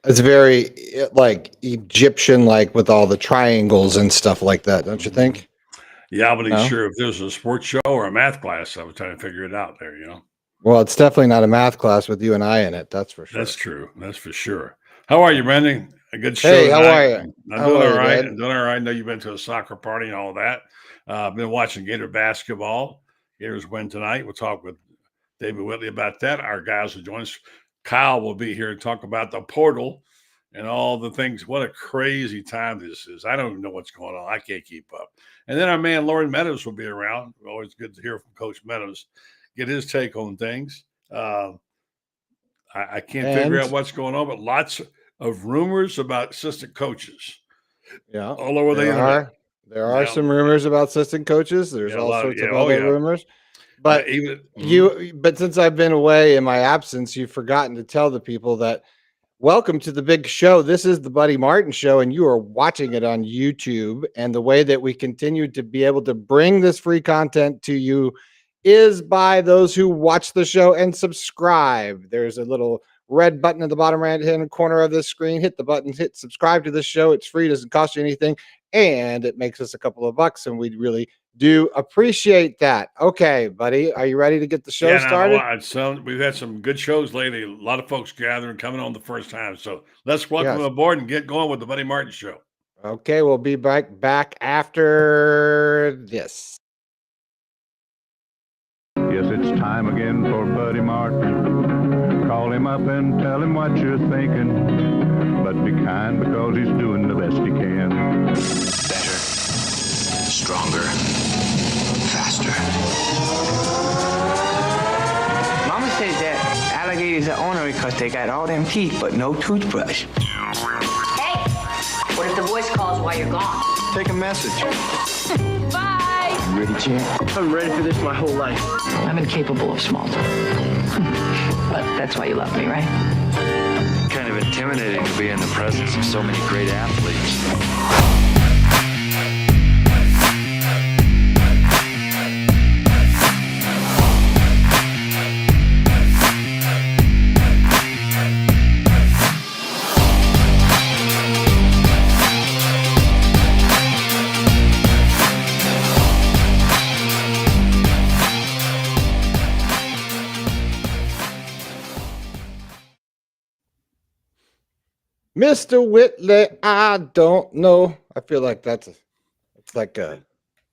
It's very like Egyptian, like with all the triangles and stuff like that, don't you think? Yeah, but No? sure if there's a sports show or a math class, I was trying to figure it out there, Well, it's definitely not a math class with you and I in it. That's for sure. That's true. That's for sure. How are you, Randy? A good show Hey, how tonight. are you? I'm How doing are all you, right. Dad? I'm doing all right. I know you've been to a soccer party and all that. I've been watching Gator basketball. Gators win tonight. We'll talk with David Whitley about that. Our guys will join us. Kyle will be here to talk about the portal and all the things. What a crazy time this is. I don't even know what's going on. I can't keep up. And then our man Loren Meadows will be around. Always good to hear from Coach Meadows, get his take on things. I can't figure out what's going on, but lots of rumors about assistant coaches. Yeah, all over the internet. There are some rumors about assistant coaches. There's all sorts of other rumors. But but since I've been away in my absence, you've forgotten to tell the people that welcome to the big show. This is the Buddy Martin Show, and you are watching it on YouTube. And the way that we continue to be able to bring this free content to you is by those who watch the show and subscribe. There's a little red button at the bottom right hand corner of the screen. Hit the button, hit subscribe to this show. It's free, doesn't cost you anything, and it makes us a couple of bucks, and we really do appreciate that. Okay, buddy, are you ready to get the show started? We've had some good shows lately. A lot of folks gathering, coming on the first time. So let's welcome them aboard and get going with the Buddy Martin Show. Okay, we'll be back after this. Yes, it's time again for Buddy Martin. Call him up and tell him what you're thinking. But be kind because he's doing the best he can. Better, stronger, faster. Mama says that alligators are ornery because they got all them teeth but no toothbrush. Hey, what if the voice calls while you're gone? Take a message. Bye. You ready, champ? I'm ready for this my whole life. I'm incapable of small talk. But that's why you love me, right? Kind of intimidating to be in the presence of so many great athletes. Mr. Whitley, I don't know. I feel like it's like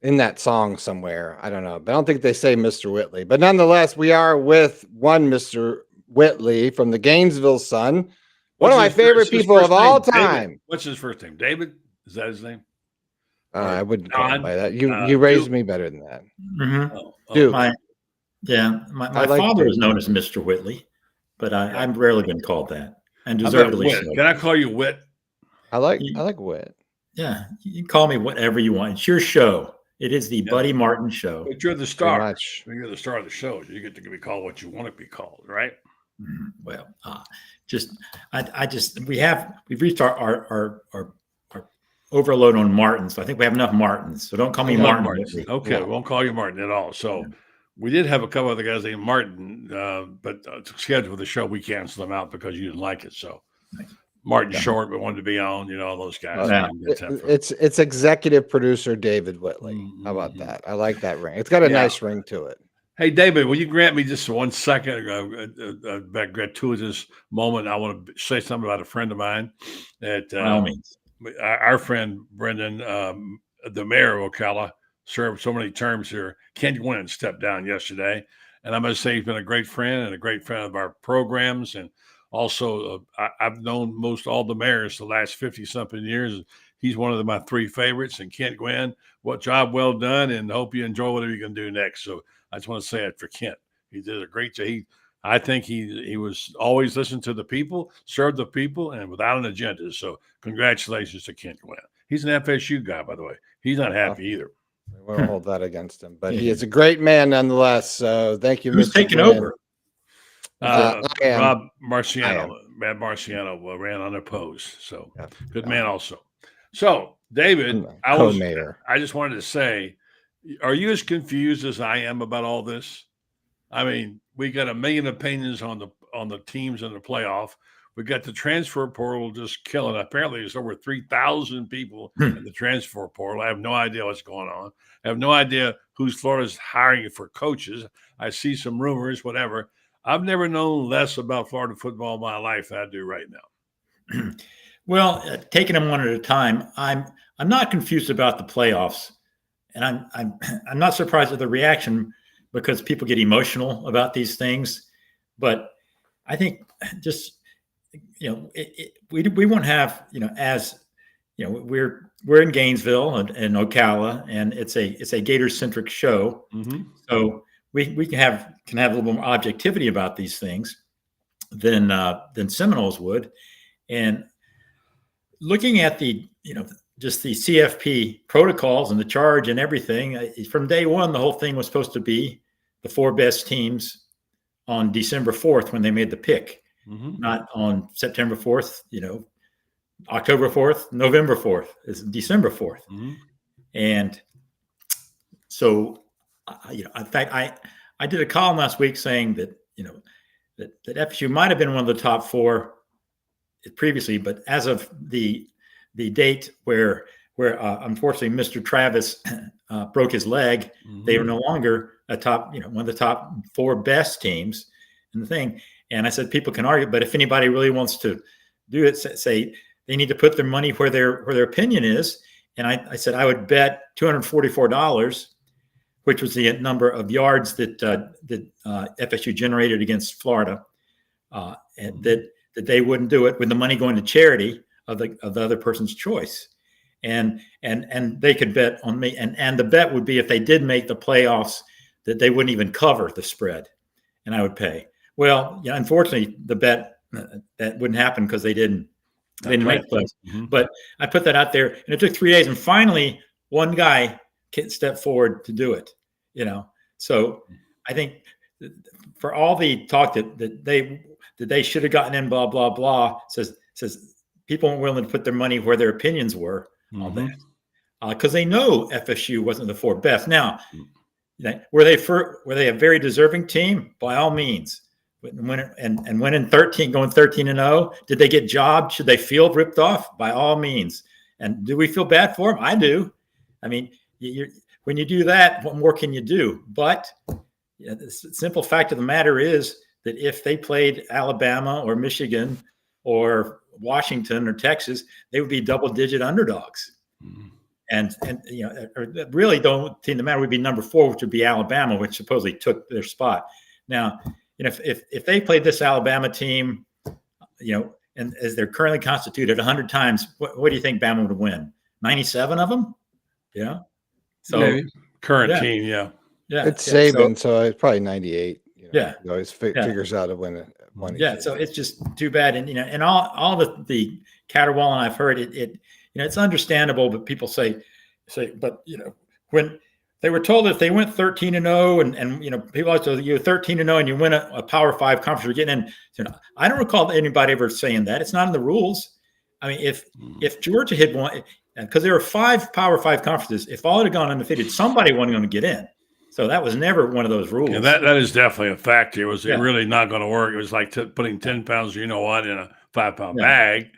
in that song somewhere. I don't know, but I don't think they say Mr. Whitley. But nonetheless, we are with one Mr. Whitley from the Gainesville Sun, one of my favorite people of all time. What's his first name? David? Is that his name? I wouldn't call him by that. You raised me better than that. Mm-hmm. Dude. My father is known as Mr. Whitley, but I've rarely been called that. And deservedly so. Can I call you Whit? I like Whit. Yeah, you can call me whatever you want. It's your show. It is the Buddy Martin Show. But you're the star. You're the star of the show. You get to be called what you want to be called, right? Well, we've reached our overload on Martins. So I think we have enough Martins. So don't call me Martin. Okay, we won't call you Martin at all. So we did have a couple other guys named Martin, but to schedule the show, we canceled them out because you didn't like it. So Martin Short, but wanted to be on, all those guys. It's executive producer David Whitley. How about that? I like that ring. It's got a nice ring to it. Hey, David, will you grant me just 1 second, a gratuitous moment? I want to say something about a friend of mine that our friend Brendan, the mayor of Ocala, served so many terms here. Ken Gwyn stepped down yesterday. And I must say he's been a great friend and a great friend of our programs. And also, I've known most all the mayors the last 50-something years. He's one of my 3 favorites. And Kent Gwyn, what job well done, and hope you enjoy whatever you can do next. So I just want to say it for Kent. He did a great job. I think he was always listening to the people, served the people, and without an agenda. So congratulations to Kent Gwyn. He's an FSU guy, by the way. He's not happy either. won't hold that against him, but he is a great man nonetheless. So thank you, Who's Mr. taking Gwyn. over? Rob Marciano, Matt Marciano ran unopposed. So good man also. So David, I just wanted to say, are you as confused as I am about all this? I mean, we got a million opinions on the teams in the playoff. We got the transfer portal just killing. Apparently, there's over 3,000 people in the transfer portal. I have no idea what's going on. I have no idea who's Florida's hiring for coaches. I see some rumors, whatever. I've never known less about Florida football in my life than I do right now. Well, taking them one at a time, I'm not confused about the playoffs, and I'm not surprised at the reaction because people get emotional about these things. But I think just we won't have as we're in Gainesville and Ocala, and it's a Gator centric show, so we can have a little more objectivity about these things than Seminoles would. And looking at just the CFP protocols and the charge and everything from day one, the whole thing was supposed to be the 4 best teams on December 4th when they made the pick, not on September 4th, October 4th, November 4th, it's December 4th. And so, in fact, I did a column last week saying that, that FSU might have been one of the top 4 previously, but as of the date where unfortunately Mr. Travis broke his leg, they were no longer a top, one of the top 4 best teams in the thing. And I said, people can argue, but if anybody really wants to do it, say they need to put their money where their opinion is. And I said, I would bet $244, which was the number of yards that FSU generated against Florida, and that they wouldn't do it with the money going to charity of the other person's choice. And they could bet on me. And the bet would be if they did make the playoffs, that they wouldn't even cover the spread, and I would pay. Well, unfortunately, the bet that wouldn't happen because they didn't make the playoffs. But I put that out there, and it took 3 days, and finally, one guy stepped forward to do it. So I think for all the talk that they should have gotten in, blah blah blah, says people weren't willing to put their money where their opinions were on that, because they know FSU wasn't the 4 best. Now, were they a very deserving team? By all means. And winning 13, going 13-0, did they get jobbed? Should they feel ripped off? By all means. And do we feel bad for them? I do. I mean, when you do that, what more can you do? But the simple fact of the matter is that if they played Alabama or Michigan or Washington or Texas, they would be double-digit underdogs. And really don't seem to matter. Would be number 4, which would be Alabama, which supposedly took their spot. Now, if they played this Alabama team, and as they're currently constituted 100 times, what do you think Bama would win? 97 of them? Yeah. So maybe. Current team, yeah. It's Saban, so it's probably 98. He always figures out to win it. So it's just too bad, and all the caterwauling I've heard, it's understandable, but people say, but when they were told if they went 13-0, and people always say you're 13-0 and you win a Power 5 conference, you're getting in. I don't recall anybody ever saying that. It's not in the rules. I mean, if Georgia had won, because there were 5 Power 5 conferences, if all had gone undefeated, somebody wasn't going to get in. So that was never one of those rules. Yeah, that is definitely a factor. It was really not going to work. It was like putting 10 pounds, in a 5-pound bag.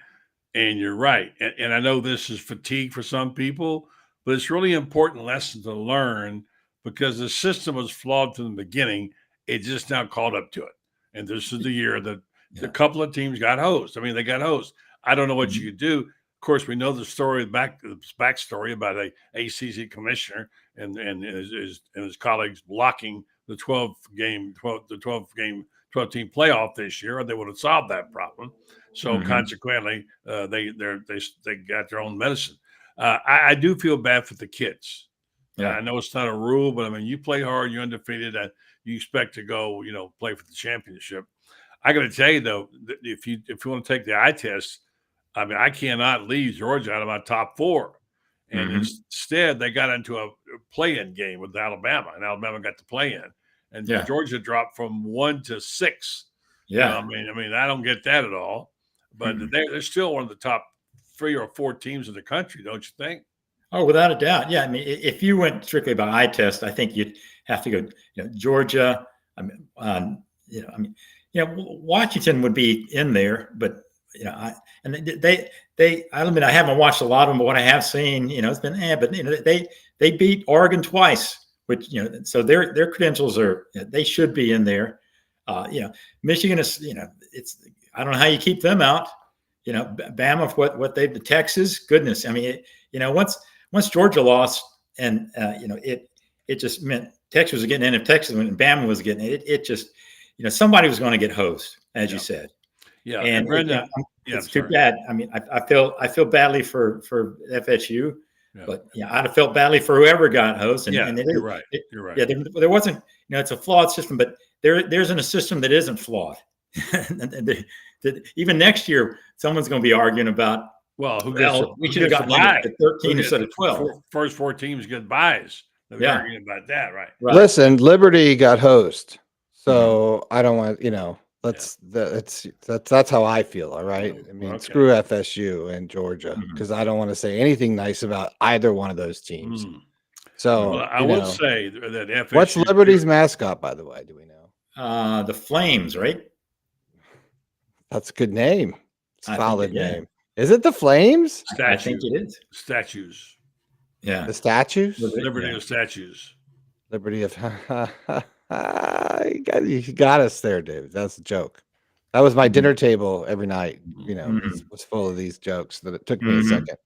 And you're right. And I know this is fatigue for some people, but it's really important lesson to learn because the system was flawed from the beginning. It just now caught up to it. And this is the year that a couple of teams got hosed. I mean, they got hosed. I don't know what you could do. Of course, we know the backstory about a ACC commissioner and his colleagues blocking the 12-team playoff this year, or they would have solved that problem. So consequently, they got their own medicine. I do feel bad for the kids. I know it's not a rule, but I mean, you play hard, you're undefeated, and you expect to go, play for the championship. I got to tell you though, if you want to take the eye test, I mean, I cannot leave Georgia out of my top 4. And instead, they got into a play-in game with Alabama, and Alabama got to play in, and Georgia dropped from 1 to 6. Yeah, I mean, I don't get that at all. But they're still one of the top 3 or 4 teams in the country, don't you think? Oh, without a doubt. Yeah, I mean, if you went strictly by eye test, I think you'd have to go. Georgia. Washington would be in there, but I admit I haven't watched a lot of them, but what I have seen, it's been but they beat Oregon twice, which so their credentials are they should be in there. Michigan is it's I don't know how you keep them out. Bama what they've Texas, goodness, I mean once Georgia lost and it just meant Texas was getting in. If Texas went and Bama was getting it, it just somebody was going to get hosed, as you said. Yeah, and Brenda, it's too bad. I mean, I feel badly for FSU, but I'd have felt badly for whoever got hosed. And you're right. You're right. Yeah, there wasn't. It's a flawed system, but there's a system that isn't flawed. Even next year, someone's going to be arguing about. Well, we should have gotten to 13 instead of 12. First 4 teams get buys. They're arguing about that, right? Listen, Liberty got hosed, so I don't want that's how I feel. All right. I mean, screw FSU and Georgia because I don't want to say anything nice about either one of those teams. So I will say that FSU. What's Liberty's mascot, by the way? Do we know? The Flames, right? That's a good name. Solid name. Is it the Flames? I think it is. Statues. Yeah. The statues? Liberty of statues. Liberty of you got us there, David. That's a joke. That was my dinner table every night. It was full of these jokes that it took me a second.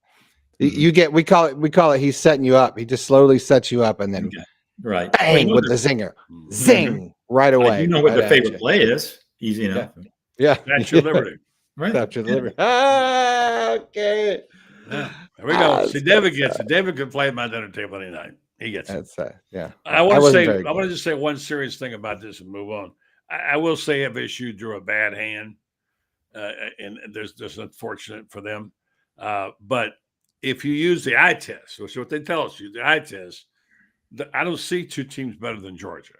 We call it he's setting you up. He just slowly sets you up and then bang with the zinger. Zing right away. You know what the favorite play is. Easy enough. Yeah. Statue of Liberty. Right. Statue of Liberty. Okay. There we go. See, David gets it. David can play at my dinner table any night. He gets it. Yeah. I want to just say one serious thing about this and move on. I will say FSU drew a bad hand, and there's unfortunate for them. But if you use the eye test, which is what they tell us, use the eye test, I don't see 2 teams better than Georgia.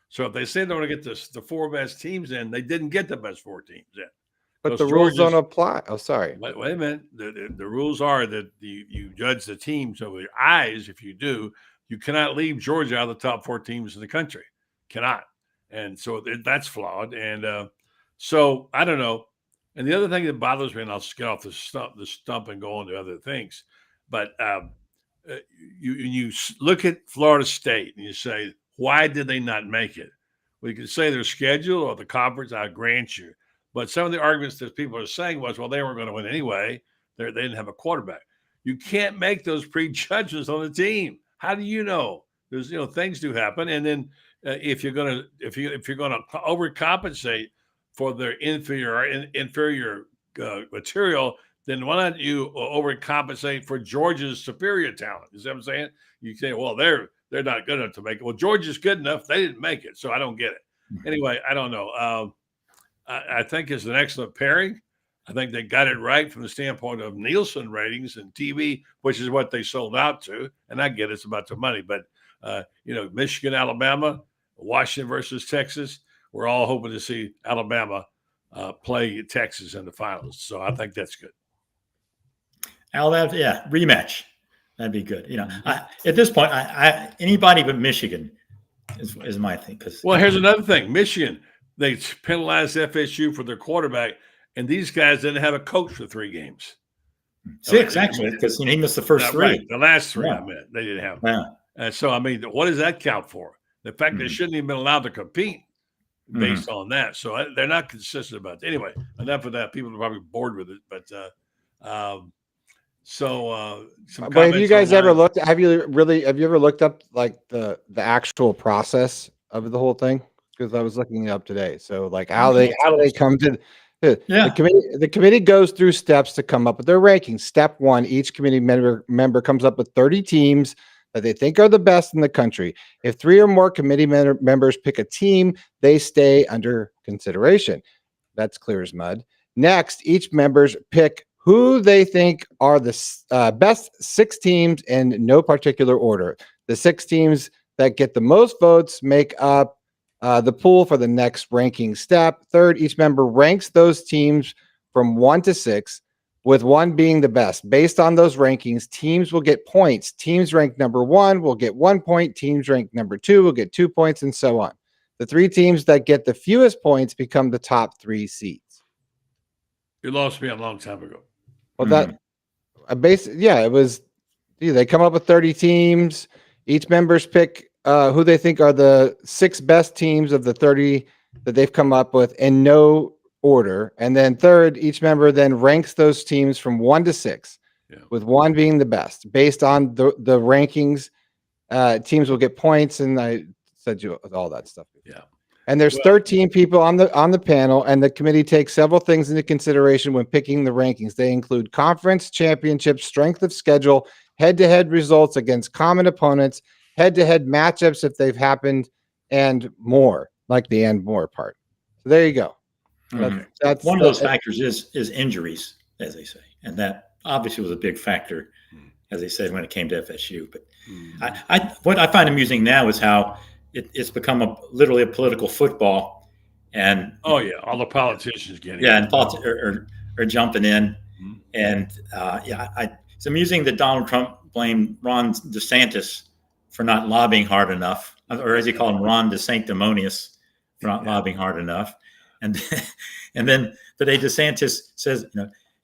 So if they say they want to get the 4 best teams in, they didn't get the best 4 teams in. But the rules don't apply. Oh, sorry. Wait a minute. The rules are that you judge the teams over your eyes. If you do, you cannot leave Georgia out of the top 4 teams in the country. Cannot. And so that's flawed. And so I don't know. And the other thing that bothers me, and I'll just get off the stump and go on to other things, but you look at Florida State and you say, why did they not make it? Well, you can say their schedule or the conference, I grant you. But some of the arguments that people are saying was, well, they weren't going to win anyway. They didn't have a quarterback. You can't make those prejudgments on the team. How do you know? There's things do happen, and then if you're gonna overcompensate for their inferior material, then why not you overcompensate for Georgia's superior talent? You see what I'm saying? You say, well, they're not good enough to make it. Well, Georgia's good enough. They didn't make it, so I don't get it. Anyway, I don't know. I think it's an excellent pairing. I think they got it right from the standpoint of Nielsen ratings and TV, which is what they sold out to. And I get it's about the money. But, Michigan, Alabama, Washington versus Texas, we're all hoping to see Alabama play Texas in the finals. So I think that's good. Alabama, rematch. That'd be good. At this point, anybody but Michigan is my thing. Well, here's another thing. Michigan, they penalized FSU for their quarterback, and these guys didn't have a coach for 3 games. 6, actually, because he missed the first 3. Right. The last 3, I meant. They didn't have them. So, I mean, what does that count for? The fact they shouldn't even been allowed to compete based on that. So they're not consistent about it. Anyway, enough of that. People are probably bored with it. But have you guys ever looked? Have you ever looked up like the actual process of the whole thing? Because I was looking it up today. So like how do they come to the committee goes through steps to come up with their rankings. Step 1, each committee member comes up with 30 teams that they think are the best in the country. If 3 or more committee members pick a team, they stay under consideration. That's clear as mud. Next, each members pick who they think are the best 6 teams in no particular order. The 6 teams that get the most votes make up the pool for the next ranking step. Third, each member ranks those teams from 1 to 6, with 1 being the best. Based on those rankings, teams will get points. Teams ranked number 1 will get 1 point. Teams ranked number 2 will get 2 points, and so on. The 3 teams that get the fewest points become the top 3 seeds. You lost me a long time ago. Well, it was. They come up with 30 teams. Each members pick who they think are the 6 best teams of the 30 that they've come up with in no order. And then third, each member then ranks those teams from 1 to 6, with 1 being the best. Based on the rankings, teams will get points, and I said you all that stuff. Yeah. And there's 13 people on the panel, and the committee takes several things into consideration when picking the rankings. They include conference championships, strength of schedule, head-to-head results against common opponents, head-to-head matchups if they've happened, and more, like the and more part. So there you go. That's one of those factors is injuries, as they say, and that obviously was a big factor, as they said, when it came to FSU. But what I find amusing now is how it's become literally a political football, and all the politicians getting and politics are jumping in, and it's amusing that Donald Trump blamed Ron DeSantis for not lobbying hard enough, or as he called him, Ron DeSanctimonious for not lobbying hard enough, and then today DeSantis says,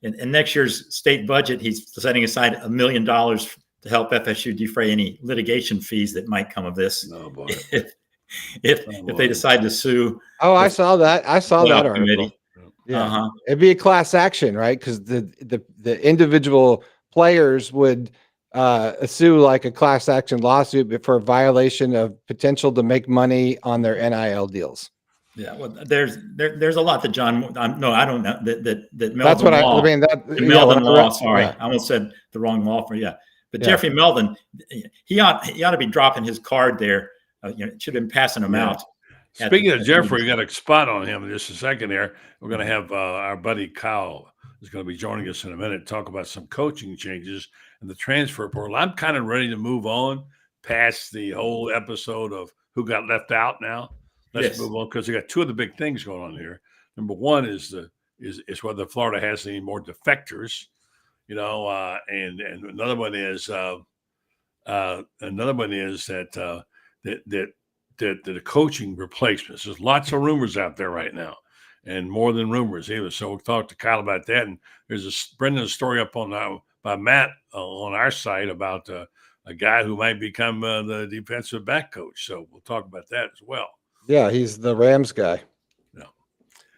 in next year's state budget, he's setting aside $1 million to help FSU defray any litigation fees that might come of this. Oh, boy. if they decide to sue. Oh, I saw that. I saw that article. Committee. Yeah, it'd be a class action, right? Because the individual players would sue like a class action lawsuit for a violation of potential to make money on their NIL deals. Yeah, well, there's a lot that John. No, I don't know that Melden That's what Law, I mean. Melden Law. Sorry, I almost said the wrong law for you. But Jeffrey Melden, he ought to be dropping his card there. It should have been passing him out. Speaking of Jeffrey, we got a spot on him in just a second here. We're going to have our buddy Kyle is going to be joining us in a minute to talk about some coaching changes in the transfer portal. I'm kind of ready to move on past the whole episode of who got left out now. Let's move on, because we got 2 of the big things going on here. Number one is whether Florida has any more defectors, and another one is that the coaching replacements. There's lots of rumors out there right now, and more than rumors either. So we'll talk to Kyle about that. And there's Brendan's story up on by Matt on our site about a guy who might become the defensive back coach. So we'll talk about that as well. Yeah, he's the Rams guy. No,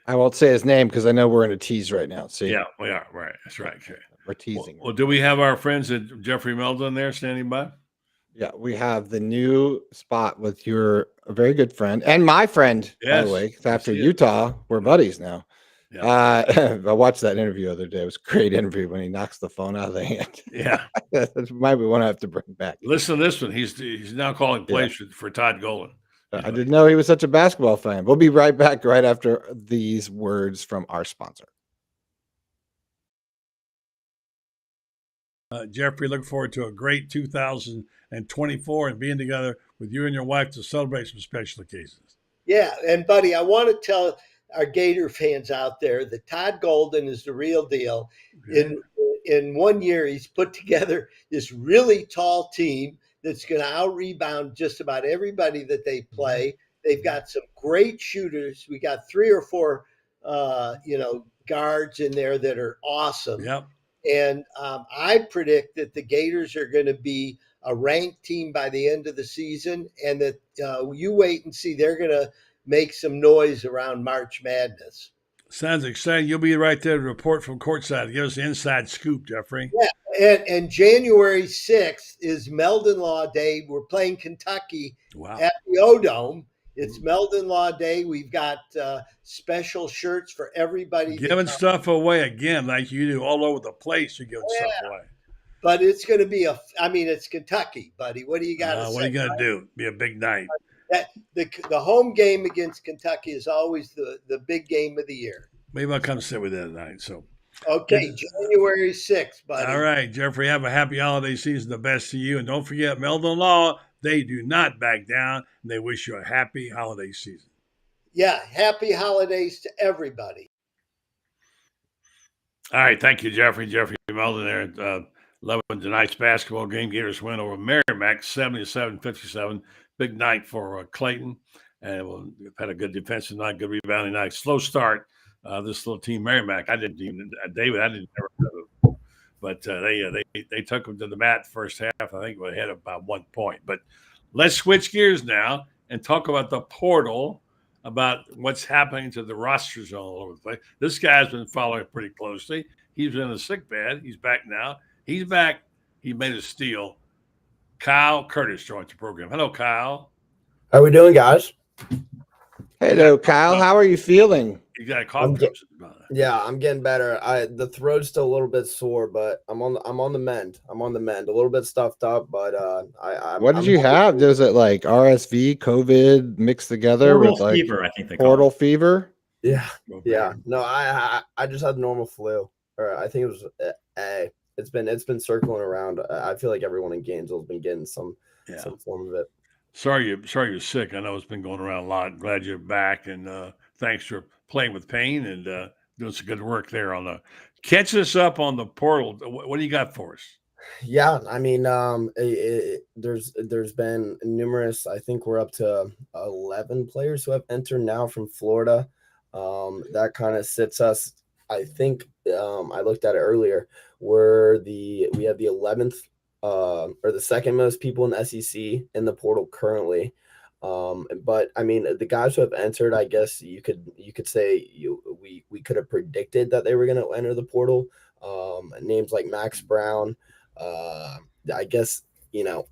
I won't say his name because I know we're in a tease right now. See, yeah, we are right. That's right. Okay. We're teasing. Well, do we have our friends at Jeffrey Melden there standing by? Yeah, we have the new spot with your very good friend and my friend, by the way. After Utah, we're buddies now. Yeah. I watched that interview the other day. It was a great interview when he knocks the phone out of the hand. Yeah, that might be one I have to bring back. Listen to this one. He's now calling plays for Todd Golden. I didn't know he was such a basketball fan. We'll be right back right after these words from our sponsor. Jeffrey, look forward to a great 2024 and being together with you and your wife to celebrate some special occasions. Yeah, and buddy, I want to tell our Gator fans out there that Todd Golden is the real deal. Okay. In 1 year, he's put together this really tall team that's going to out-rebound just about everybody that they play. They've got some great shooters. We got 3 or 4, guards in there that are awesome. Yep. And I predict that the Gators are going to be a ranked team by the end of the season, and that you wait and see. They're going to make some noise around March Madness. Sounds exciting. You'll be right there to report from courtside. Give us the inside scoop, Jeffrey. Yeah, and January 6th is Melden Law Day. We're playing Kentucky at the O-Dome. It's Melden Law Day. We've got special shirts for everybody. Giving stuff away again, like you do all over the place. You're giving stuff away. But it's going to be it's Kentucky, buddy. What do you got to say? What are you going to do? Be a big night. The home game against Kentucky is always the big game of the year. Maybe I'll come sit with you tonight. So Okay, January 6th, buddy. All right, Jeffrey, have a happy holiday season. The best to you. And don't forget, Melden Law, they do not back down. And they wish you a happy holiday season. Yeah, happy holidays to everybody. All right, thank you, Jeffrey. Jeffrey Melden there. Loving tonight's basketball game. Gators win over Merrimack, 77-57. Big night for Clayton. And we've had a good defensive night, good rebounding night. Slow start. This little team, Merrimack. David, I didn't ever know. But they took them to the mat first half. I think we had about 1 point. But let's switch gears now and talk about the portal, about what's happening to the rosters all over the place. This guy's been following it pretty closely. He's in a sick bed. He's back now. He's back. He made a steal. Kyle Curtis joins the program. Hello, Kyle. How we doing, guys? Hello, Kyle. How are you feeling? You got a cough? Yeah, I'm getting better. The throat's still a little bit sore, but I'm on the mend. I'm on the mend. A little bit stuffed up, but what did you have? Was it like RSV, COVID mixed together portal with like fever? I think they portal fever. Yeah, yeah. No, I just had normal flu, or I think it was A. It's been circling around. I feel like everyone in Gainesville has been getting some form of it. Sorry you're sick. I know it's been going around a lot. Glad you're back, and thanks for playing with pain and doing some good work there on the. Catch us up on the portal. What do you got for us? Yeah, I mean, there's been numerous. I think we're up to 11 players who have entered now from Florida. That kind of sits us. I think I looked at it earlier. We have the 11th or the second most people in the SEC in the portal currently. But I mean, the guys who have entered, I guess you could say we could have predicted that they were going to enter the portal. Names like Max Brown, I guess,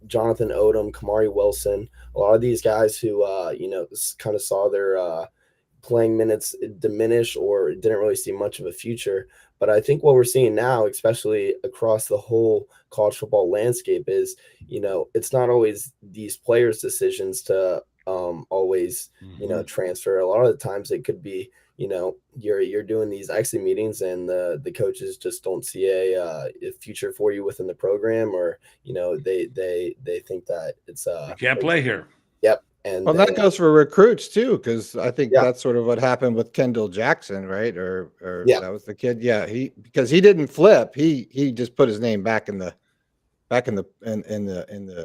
Jonathan Odom, Kamari Wilson, a lot of these guys who, kind of saw their playing minutes diminish or didn't really see much of a future. But I think what we're seeing now, especially across the whole college football landscape, is, it's not always these players' decisions to always, transfer. A lot of the times it could be, you're doing these exit meetings and the coaches just don't see a future for you within the program, or, they think that it's you can't play here. Yep. And well, that goes for recruits too, because I think that's sort of what happened with Kendall Jackson, right? Or that was the kid. Yeah, because he didn't flip. He just put his name back in the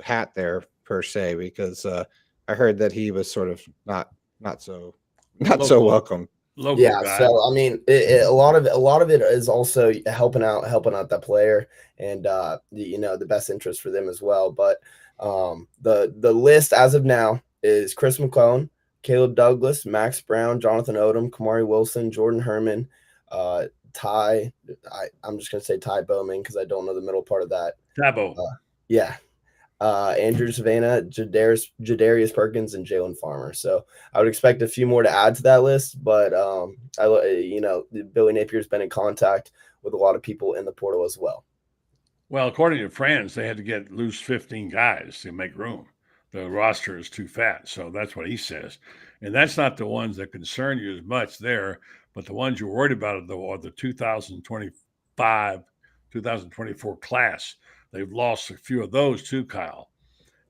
hat there per se, because I heard that he was sort of not so welcome. Guy. So I mean, a lot of it is also helping out that player and the best interest for them as well. But the list as of now is Chris McClellan, Caleb Douglas, Max Brown, Jonathan Odom, Kamari Wilson, Jordan Herman, Ty. I'm just gonna say Ty Bowman because I don't know the middle part of that. Tabo. Andrew Savannah, Jadarius Perkins, and Jalen Farmer. So I would expect a few more to add to that list, but Billy Napier's been in contact with a lot of people in the portal as well. Well, according to friends, they had to get loose 15 guys to make room. The roster is too fat, so that's what he says. And that's not the ones that concern you as much there, but the ones you're worried about are the 2025, 2024 class. They've lost a few of those too, Kyle.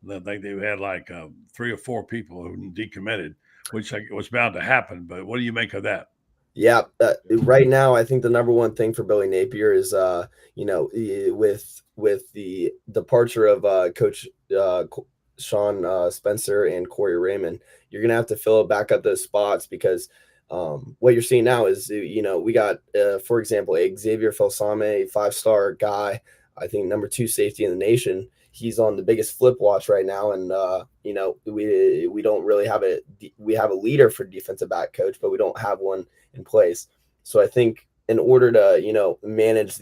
I think they've had like 3 or 4 people who decommitted, which was bound to happen. But what do you make of that? Yeah, right now I think the number one thing for Billy Napier is, with the departure of Coach Sean Spencer and Corey Raymond, you're gonna have to fill back up those spots because what you're seeing now is, we got, for example, Xavier Felsame, 5-star guy. I think number 2 safety in the nation. He's on the biggest flip watch right now. And, we don't really have we have a leader for defensive back coach, but we don't have one in place. So I think in order to, manage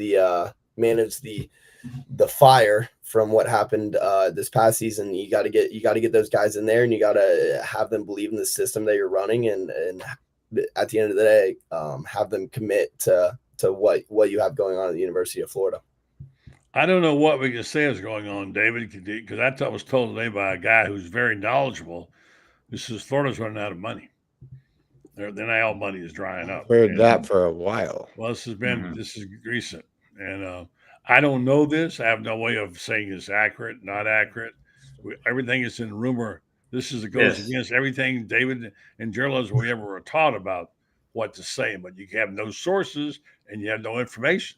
the fire from what happened this past season, you got to get those guys in there and you got to have them believe in the system that you're running. And at the end of the day, have them commit to what you have going on at the University of Florida. I don't know what we can say is going on, David, because I was told today by a guy who's very knowledgeable. This is Florida's running out of money. The NIL money is drying up. Heard that for a while. Well, this is recent, and I don't know this. I have no way of saying it's accurate, not accurate. Everything is in rumor. This goes against everything David and journalists we ever were taught about what to say, but you have no sources and you have no information.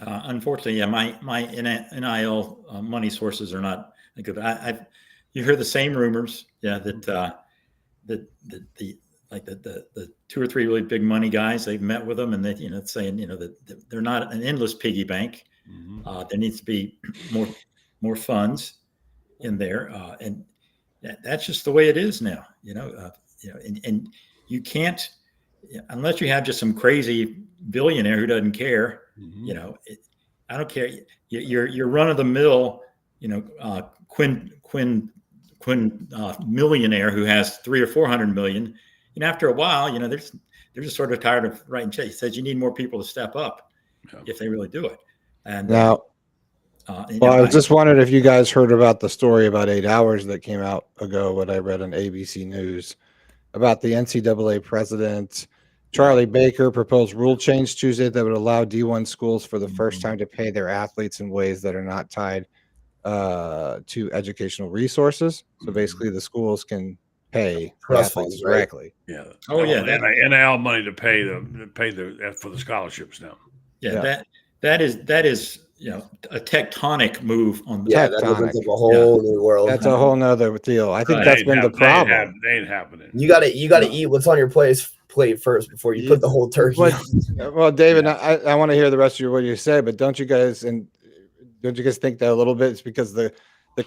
Unfortunately, yeah, my NIL money sources are not good. You hear the same rumors, yeah, that the 2 or 3 really big money guys, they've met with them and they, saying, that they're not an endless piggy bank. There needs to be more funds in there, and that's just the way it is now. And you can't, unless you have just some crazy billionaire who doesn't care. I don't care. You're run of the mill, Gwyn millionaire who has 300 or 400 million. And after a while, they're just sort of tired of writing checks. He says you need more people to step up if they really do it. And now, I was just wondering if you guys heard about the story about 8 hours that came out ago, what I read on ABC News about the NCAA president, Charlie Baker, proposed rule change Tuesday that would allow D1 schools for the first time to pay their athletes in ways that are not tied to educational resources. So basically the schools can pay athletes directly. Yeah. Oh yeah. NIL money to pay for the scholarships now. Yeah. That is a tectonic move on the that opens up a whole new world. That's a whole nother deal. I think that's been the problem. They ain't happening. You gotta eat what's on your plate first before you put the whole turkey. Well, David, I want to hear the rest of what you say, but don't you guys think that a little bit? It's because the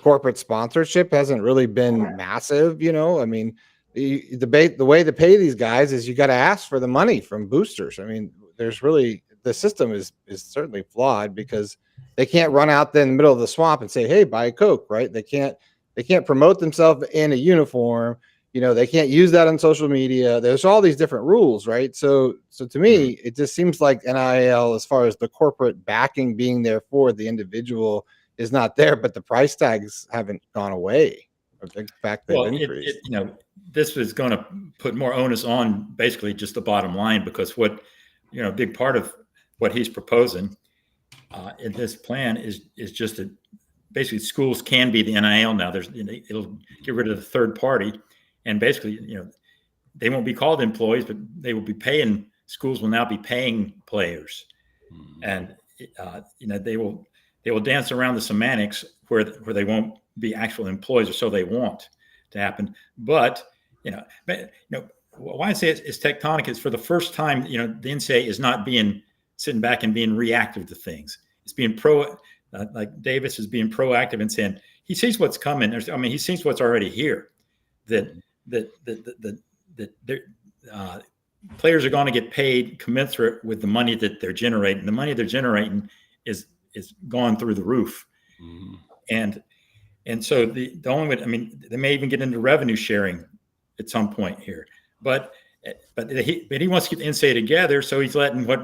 corporate sponsorship hasn't really been massive. I mean, the way to pay these guys is you got to ask for the money from boosters. I mean, the system is certainly flawed because they can't run out there in the middle of the swamp and say, "Hey, buy a Coke," right? They can't promote themselves in a uniform. They can't use that on social media. There's all these different rules, right? So to me, it just seems like NIL, as far as the corporate backing being there for the individual, is not there, but the price tags haven't gone away. In fact, they've increased. This is going to put more onus on basically just the bottom line, because a big part of what he's proposing in this plan is just that basically schools can be the NIL now. It'll get rid of the third party. And basically, they won't be called employees, but they will be paying. Schools will now be paying players, and they will dance around the semantics where they won't be actual employees, or so they want to happen. But why I say it's tectonic is for the first time, the NCAA is not sitting back and being reactive to things. It's being like Davis is being proactive and saying he sees what's coming. He sees what's already here. That players are going to get paid commensurate with the money that they're generating. The money they're generating is gone through the roof, and so the only way, they may even get into revenue sharing at some point here, but he wants to get the NCAA together, so he's letting what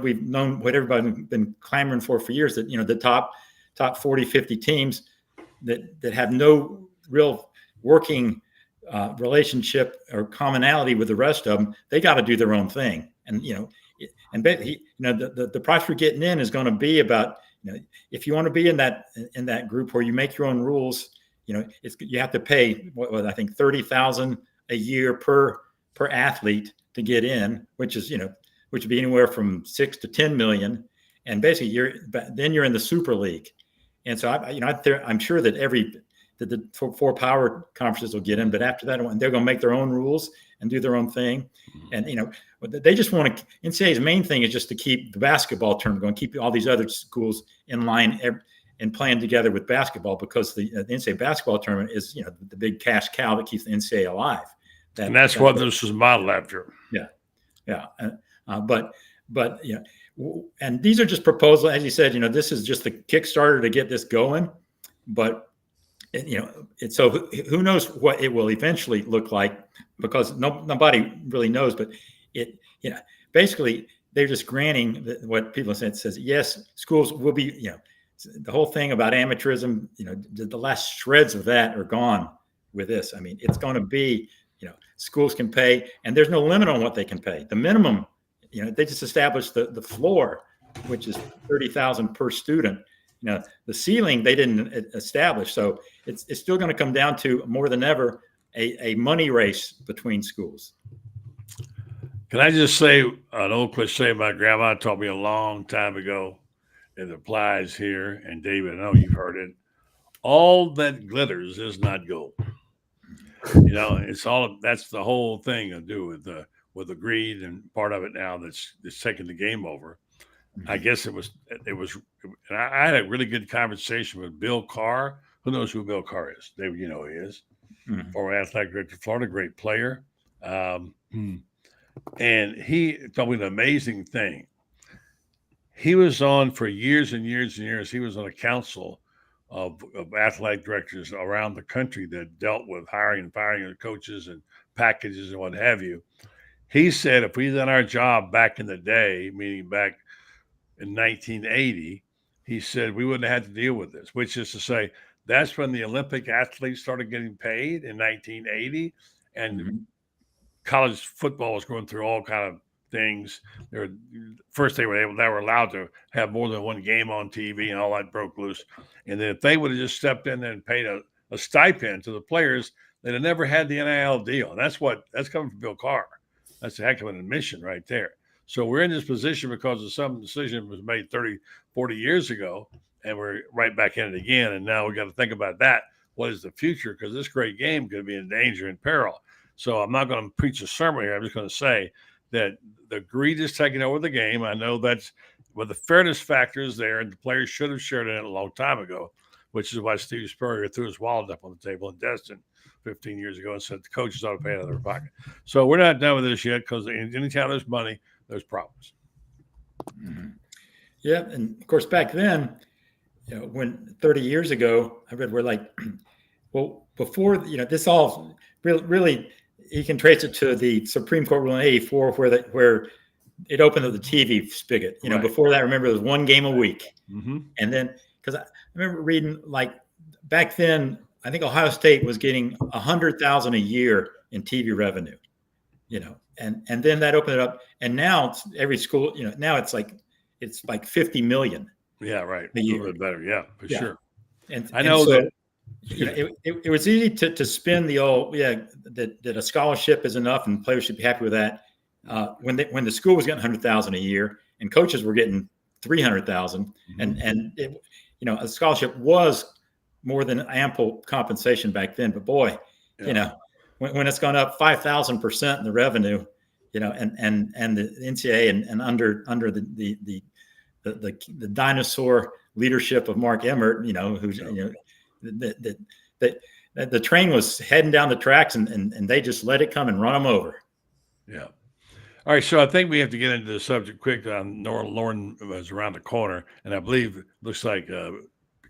everybody's been clamoring for years, that the top 40, 50 teams that have no real working relationship or commonality with the rest of them, they got to do their own thing. And the price for getting in is going to be about, if you want to be in that group where you make your own rules, you have to pay what I think $30,000 a year per athlete to get in, which would be anywhere from 6 to 10 million, and basically you're in the Super League. And so I'm sure that the 4 power conferences will get in, but after that, they're going to make their own rules and do their own thing. And, they just want to, NCAA's main thing is just to keep the basketball tournament going, keep all these other schools in line and playing together with basketball, because the NCAA basketball tournament is, the big cash cow that keeps the NCAA alive. And that's what this is modeled after. Yeah. Yeah. But and these are just proposals. As you said, this is just the Kickstarter to get this going, but so who knows what it will eventually look like, because nobody really knows. But basically they're just granting what people said. It says, yes, schools will be, the whole thing about amateurism, the last shreds of that are gone with this. It's going to be, schools can pay, and there's no limit on what they can pay. The minimum, they just established the floor, which is $30,000 per student. The ceiling they didn't establish, so it's still going to come down to more than ever a money race between schools. Can I just say an old cliche my grandma taught me a long time ago? It applies here, and David, I know you've heard it. All that glitters is not gold. It's all, that's the whole thing to do with the greed, and part of it now that's taking the game over. I guess it was, and I had a really good conversation with Bill Carr. Who knows who Bill Carr is? David, you know who he is. Former athletic director of Florida, great player. And he told me an amazing thing. He was on for years and years and years. He was on a council of athletic directors around the country that dealt with hiring and firing of coaches and packages and what have you. He said if we'd done our job back in the day, meaning back in 1980, he said we wouldn't have had to deal with this, which is to say that's when the Olympic athletes started getting paid in 1980, and college football was going through all kind of things. They were allowed to have more than one game on TV, and all that broke loose. And then if they would have just stepped in there and paid a stipend to the players, they'd have never had the NIL deal. And that's coming from Bill Carr. That's a heck of an admission right there. So we're in this position because of some decision was made 30, 40 years ago, and we're right back in it again. And now we got to think about that. What is the future? Because this great game could be in danger and peril. So I'm not going to preach a sermon here. I'm just going to say that the greed is taking over the game. I know that's with the fairness factors there, and the players should have shared in it a long time ago, which is why Steve Spurrier threw his wallet up on the table in Destin 15 years ago and said the coaches ought to pay out of their pocket. So we're not done with this yet, because anytime there's money, there's problems. Yeah, and of course back then, when 30 years ago, I read we're like, well, before this all really you can trace it to the Supreme Court ruling in '84, where it opened up the TV spigot. Right. Before that, remember there was one game a week, and then because I remember reading like back then, I think Ohio State was getting $100,000 a year in TV revenue, and then that opened it up, and now every school, now it's like 50 million. Yeah, right. A little bit better. Yeah, for sure. And I know so, that. It was easy to spin the old that a scholarship is enough and players should be happy with that. When the school was getting $100,000 a year and coaches were getting $300,000, and a scholarship was more than ample compensation back then. But boy, when it's gone up 5,000% in the revenue, and the NCAA and under the dinosaur leadership of Mark Emmert, who's the train was heading down the tracks and they just let it come and run them over. Yeah. All right. So I think we have to get into the subject quick. Loren was around the corner, and I believe it looks like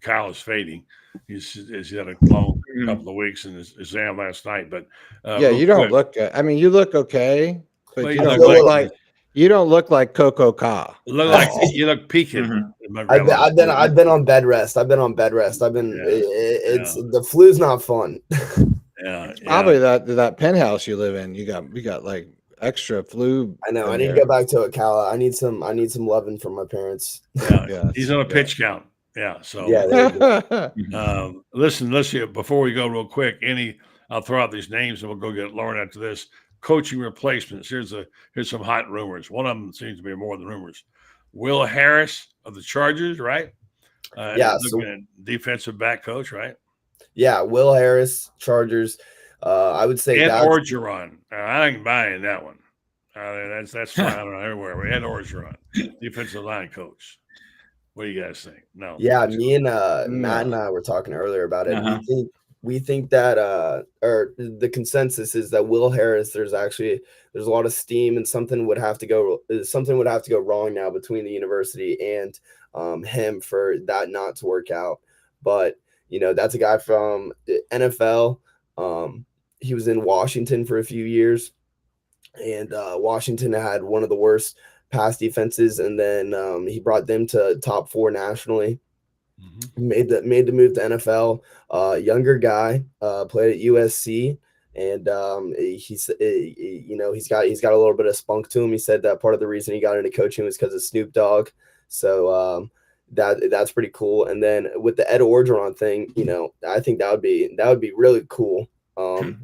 Kyle is fading. He's had a long couple of weeks in his exam last night, but you don't look. I mean, you look okay, but well, you don't look like. You don't look like Coco Ka. You look peaking. I've been on bed rest. I've been the flu's not fun. Yeah, probably that penthouse you live in. You got like extra flu. I know. I need to go back to Ocala. I need some loving from my parents. Yeah, he's on a pitch count. Yeah. So listen. Before we go, real quick, I'll throw out these names and we'll go get Loren after this. Coaching replacements. Here's some hot rumors. One of them seems to be more than rumors. Will Harris of the Chargers, right? Looking at defensive back coach, right? Yeah, Will Harris, Chargers. I would say Ed Orgeron. I ain't buying that one. That's fine everywhere. Ed Orgeron, defensive line coach. What do you guys think? No. Yeah, me and Matt and I were talking earlier about it. We think that or the consensus is that Will Harris, there's a lot of steam, and something would have to go wrong now between the university and him for that not to work out. But that's a guy from the NFL. He was in Washington for a few years, and Washington had one of the worst pass defenses, and then he brought them to top 4 nationally. Made the move to NFL. Younger guy, played at USC, And he's got a little bit of spunk to him. He said that part of the reason he got into coaching was because of Snoop Dogg. So that's pretty cool. And then with the Ed Orgeron thing, I think that would be really cool. For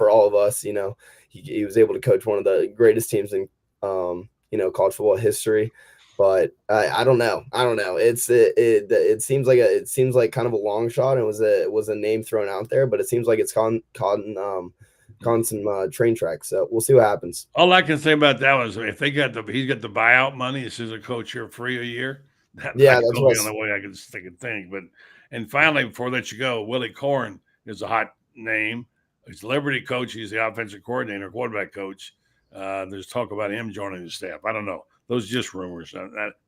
all of us, he was able to coach one of the greatest teams in college football history. But I don't know. It seems like kind of a long shot. And it was a name thrown out there, but it seems like it's caught some train tracks. So we'll see what happens. All I can say about that was if he's got the buyout money, this is a coach here free a year. That's the only way I can think. But and finally, before I let you go, Willie Corn is a hot name. He's Liberty coach. He's the offensive coordinator, quarterback coach. There's talk about him joining the staff. I don't know. Those are just rumors.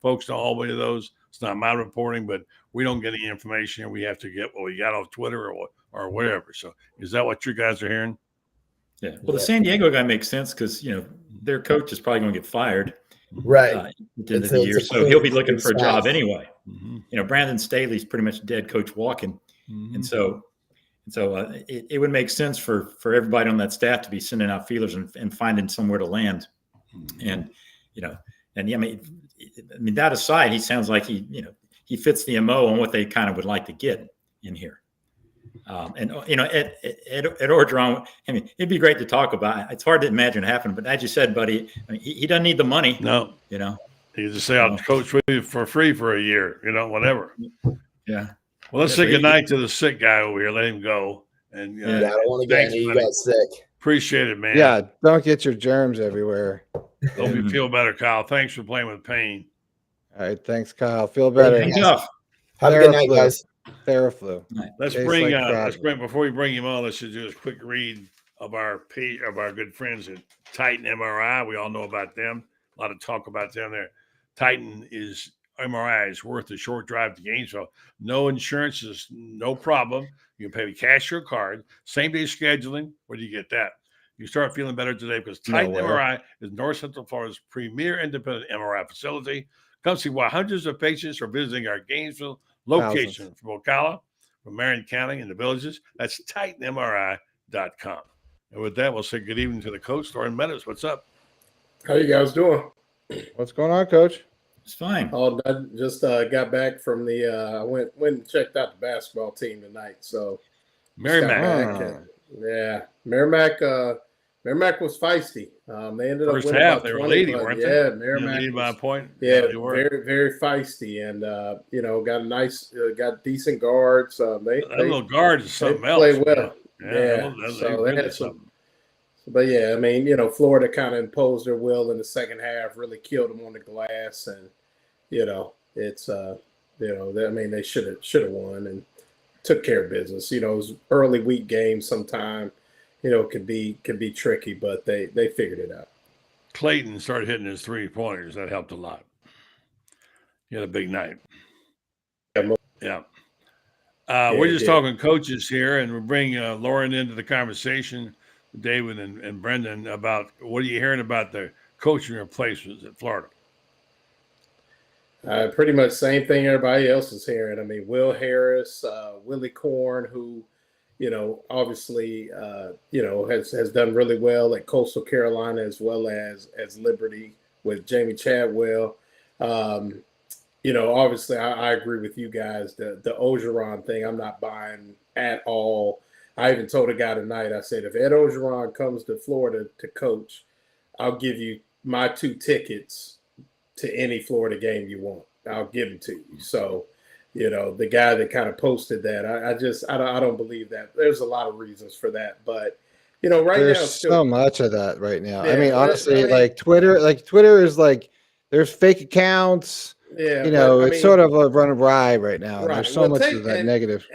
Folks don't hold me to those. It's not my reporting, but we don't get any information. We have to get what we got off Twitter or whatever. So is that what you guys are hearing? Yeah. Well, the San Diego guy makes sense because, their coach is probably going to get fired. Right. At the end of the year. So he'll be looking for a job anyway. Mm-hmm. Brandon Staley's pretty much dead, coach walking. Mm-hmm. And so it would make sense for everybody on that staff to be sending out feelers and finding somewhere to land. And, that aside, he sounds like he fits the MO on what they kind of would like to get in here. Ed Orgeron, it'd be great to talk about. It's hard to imagine it happening, but as you said, buddy, he doesn't need the money. No, he can just say, "I'll coach with you for free for a year," whatever. Yeah. Well, let's say goodnight to the sick guy over here. Let him go. And I don't want to get you got sick. Appreciate it, man. Yeah, don't get your germs everywhere. Hope you feel better, Kyle. Thanks for playing with pain. All right, thanks, Kyle. Feel better. Have a good night, guys. Theraflu. Let's bring before we bring him on. Let's just do a quick read of our good friends at Titan MRI. We all know about them. A lot of talk about them there. Titan MRI is worth a short drive to Gainesville. No insurance is no problem. You can pay with cash or card. Same day scheduling. Where do you get that? You start feeling better today because Titan MRI is North Central Florida's premier independent MRI facility. Come see why hundreds of patients are visiting our Gainesville location from Ocala, from Marion County, and the villages. That's TitanMRI.com. And with that, we'll say good evening to the coach, Loren Meadows. What's up? How you guys doing? What's going on, Coach? It's fine. I just got back from I went and checked out the basketball team tonight. So Merrimack. Merrimack was feisty. They ended First up winning half. about They were 20, leading, weren't they? Yeah, Merrimack leading by a point. Yeah, they were very, very feisty, and got decent guards. That little guard is something else. Play well. Yeah. So they had some. But Florida kind of imposed their will in the second half, really killed them on the glass, and they should have won and took care of business. It was early week games sometime. Could be tricky, but they figured it out. Clayton started hitting his 3-pointers. That helped a lot. He had a big night. Yeah. We're just talking coaches here, and we're bringing Loren into the conversation, David and Brendan, about what are you hearing about the coaching replacements at Florida? Pretty much same thing everybody else is hearing. Will Harris, Willie Corn, who obviously, has done really well at Coastal Carolina as well as Liberty with Jamie Chadwell. Obviously I agree with you guys. The Orgeron thing, I'm not buying at all. I even told a guy tonight, I said, if Ed Orgeron comes to Florida to coach, I'll give you my 2 tickets to any Florida game you want. I'll give them to you. So, the guy that kind of posted that, I don't believe that. There's a lot of reasons for that, but there's so much of that right now. Yeah, honestly, Twitter is like there's fake accounts. Yeah, it's sort of a run awry right now. Right. There's so much of that negative.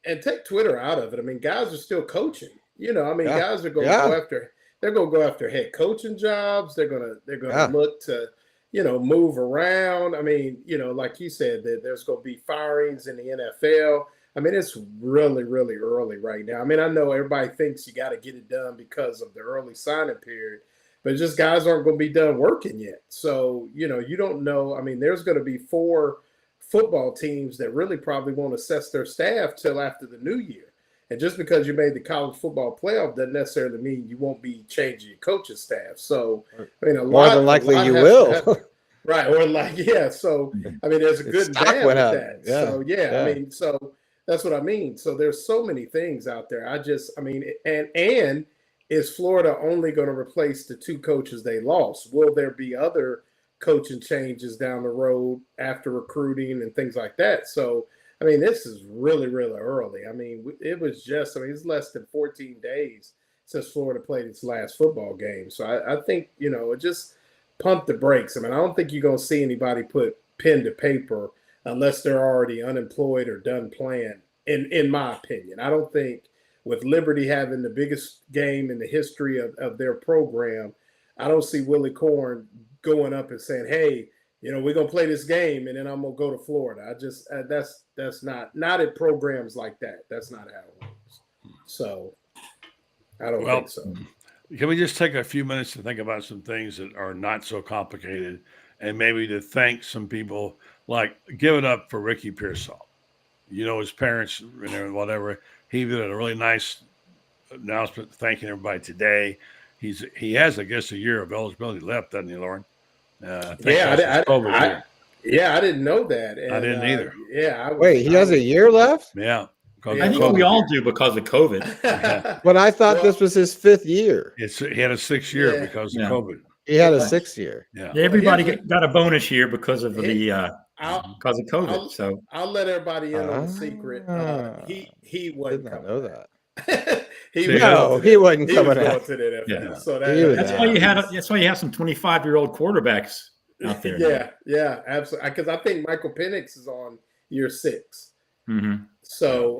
And take Twitter out of it. Guys are still coaching. Guys are going to go after. They're going to go after head coaching jobs. They're going to look to. Move around. Like you said, that there's going to be firings in the NFL. It's really, really early right now. I know everybody thinks you got to get it done because of the early signing period, but just guys aren't going to be done working yet. So, you don't know. There's going to be 4 football teams that really probably won't assess their staff till after the new year. And just because you made the college football playoff doesn't necessarily mean you won't be changing your coaching staff. So, I mean, more than likely you will. Right. Or like, yeah. So, I mean, there's a good and bad with that. Yeah. So, yeah, I mean, so that's what I mean. So there's so many things out there. I mean, and is Florida only going to replace the 2 coaches they lost? Will there be other coaching changes down the road after recruiting and things like that? So, I mean, this is really, really early. I mean, it's less than 14 days since Florida played its last football game. So I think, just pump the brakes. I mean, I don't think you're going to see anybody put pen to paper unless they're already unemployed or done playing, in my opinion. I don't think with Liberty having the biggest game in the history of their program, I don't see Willie Corn going up and saying, hey, we're going to play this game and then I'm going to go to Florida. I just, that's not at programs like that. That's not how it works. So I don't think so. Can we just take a few minutes to think about some things that are not so complicated and maybe to thank some people, like give it up for Ricky Pearsall. His parents and whatever. He did a really nice announcement thanking everybody today. He has, I guess, a year of eligibility left, doesn't he, Lauren? I didn't know that. And, I didn't either. Wait, he has a year left? Yeah. I think we all do because of COVID. But I thought this was his 5th year. He had a 6th year because of COVID. He had a 6th year. Yeah. Everybody got a bonus year because of because of COVID. I'll let everybody in on the secret. He wasn't. Did not know that. he wasn't coming out to the NFL. Yeah. So that's why you have some 25-year-old quarterbacks out there. Yeah, absolutely. Because I think Michael Penix is on year 6. Mm-hmm. So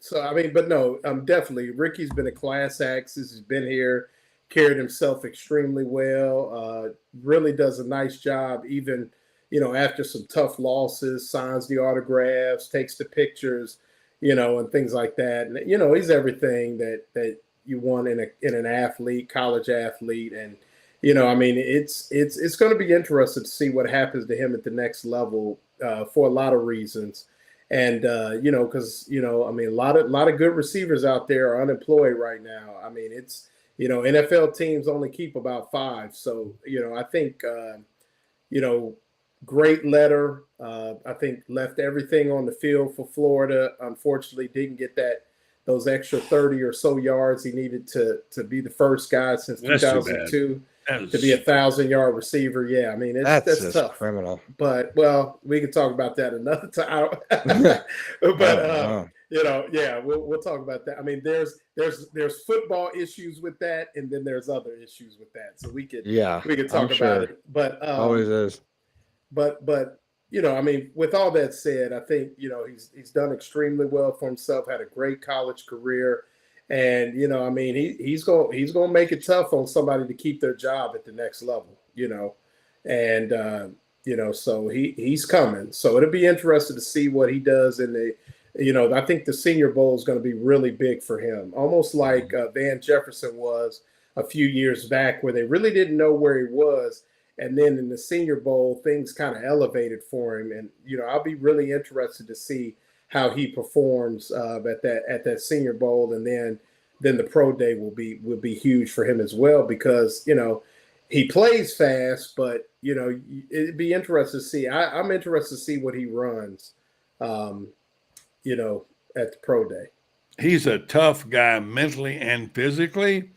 So I mean, but no, definitely Ricky's been a class act since he's been here. Carried himself extremely well. Really does a nice job, even after some tough losses. Signs the autographs, takes the pictures, and things like that. And he's everything that you want in an athlete, college athlete. And I mean, it's going to be interesting to see what happens to him at the next level for a lot of reasons. And because I mean, a lot of good receivers out there are unemployed right now. I mean, it's NFL teams only keep about 5. So I think great letter. I think left everything on the field for Florida. Unfortunately, didn't get those extra 30 or so yards he needed to be the first guy since 2002 to be 1,000-yard receiver. Yeah, I mean that's tough. Criminal. But we can talk about that another time. We'll talk about that. I mean, there's football issues with that, and then there's other issues with that. So we could talk about it. But always is. But I mean, with all that said, I think he's done extremely well for himself. Had a great college career, and I mean he's gonna make it tough on somebody to keep their job at the next level. And so he's coming. So it'll be interesting to see what he does in the. I think the Senior Bowl is going to be really big for him, almost like Van Jefferson was a few years back, where they really didn't know where he was. And then in the Senior Bowl, things kind of elevated for him. And, I'll be really interested to see how he performs at that Senior Bowl. And then the Pro Day will be huge for him as well, because, he plays fast, but, it'd be interesting to see. I'm interested to see what he runs, at the Pro Day. He's a tough guy mentally and physically.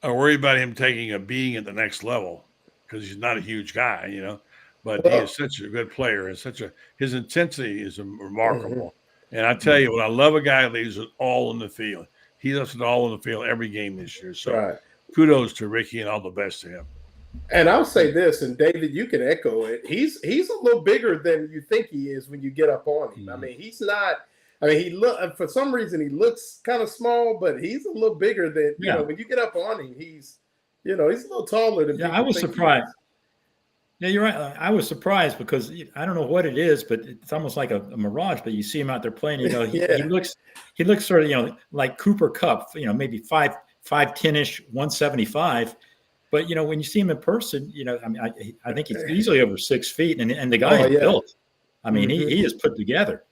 I worry about him taking a beating at the next level, because he's not a huge guy, but he is such a good player, and his intensity is remarkable. Mm-hmm. And I tell you what, I love a guy that leaves it all in the field. He left it all in the field every game this year. So kudos to Ricky, and all the best to him. And I'll say this, and David, you can echo it. He's a little bigger than you think he is when you get up on him. Mm-hmm. I mean, he's not. I mean, for some reason he looks kind of small, but he's a little bigger than when you get up on him. He's a little taller than. Yeah, I was surprised. Yeah, you're right. I was surprised because I don't know what it is, but it's almost like a mirage. But you see him out there playing, he looks sort of like Cooper Kupp, maybe 5'10" 175. But when you see him in person, I mean, I think he's easily over 6 feet, and the guy is built. I mean, he is put together.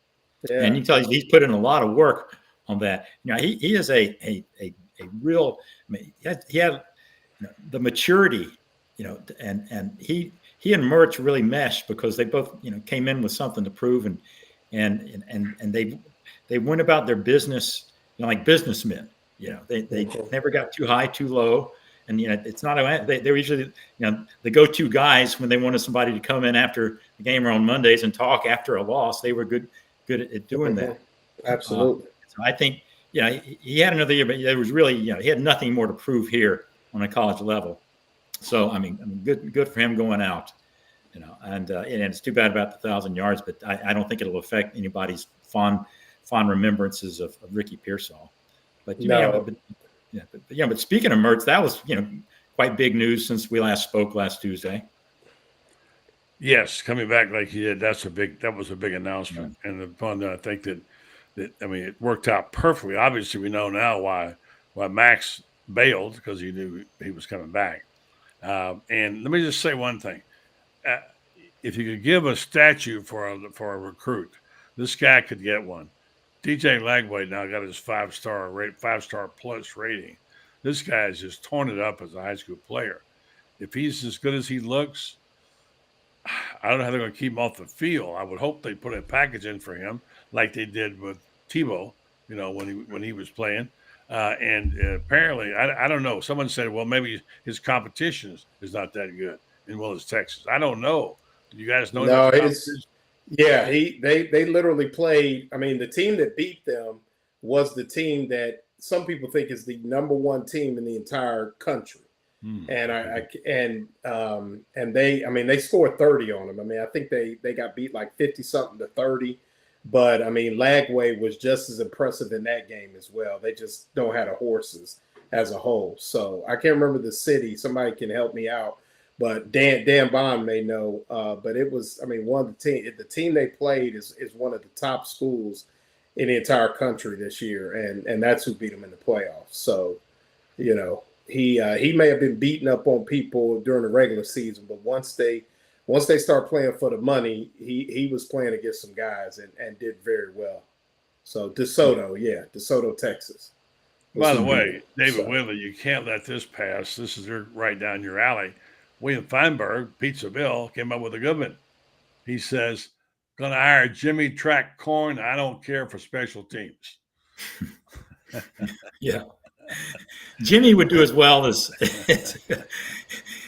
Yeah. And you tell he's put in a lot of work on that. He is a real. I mean, he had the maturity, and he and Mertz really meshed because they both came in with something to prove, and they went about their business like businessmen. They never got too high, too low. And it's not they were usually the go-to guys when they wanted somebody to come in after the game or on Mondays and talk after a loss. They were good at doing that. Absolutely. So I think he had another year, but there was really he had nothing more to prove here on a college level. So I mean good for him going out. And it's too bad about the 1,000 yards, but I don't think it'll affect anybody's fond remembrances of Ricky Pearsall. But but speaking of Mertz, that was quite big news since we last spoke last Tuesday. Yes, coming back like he did, that was a big announcement, and the fun. I think that I mean it worked out perfectly. Obviously, we know now why Max bailed, because he knew he was coming back. And let me just say one thing: if you could give a statue for a recruit, this guy could get one. DJ Lagway now got his 5-star plus rating. This guy has just torn it up as a high school player. If he's as good as he looks, I don't know how they're going to keep him off the field. I would hope they put a package in for him like they did with Tebow, when he was playing. And apparently, I don't know. Someone said, well, maybe his competition is not that good in Willis, Texas. I don't know. Do you guys know? No, yeah, they literally played. I mean, the team that beat them was the team that some people think is the number one team in the entire country. And they scored 30 on them. I mean, I think they got beat like 50-something to 30. But I mean, Lagway was just as impressive in that game as well. They just don't have the horses as a whole. So I can't remember the city. Somebody can help me out. But Dan Bond may know. But it was, I mean, the team they played is one of the top schools in the entire country this year, and that's who beat them in the playoffs. So, he may have been beating up on people during the regular season, but once they start playing for the money, he was playing against some guys and did very well. So DeSoto, Texas. By the way, David Whitley, you can't let this pass. This is right down your alley. William Feinberg, Pizza Bill, came up with a good one. He says, going to hire Jimmy Track Corn. I don't care for special teams. Yeah. Jimmy would do as well as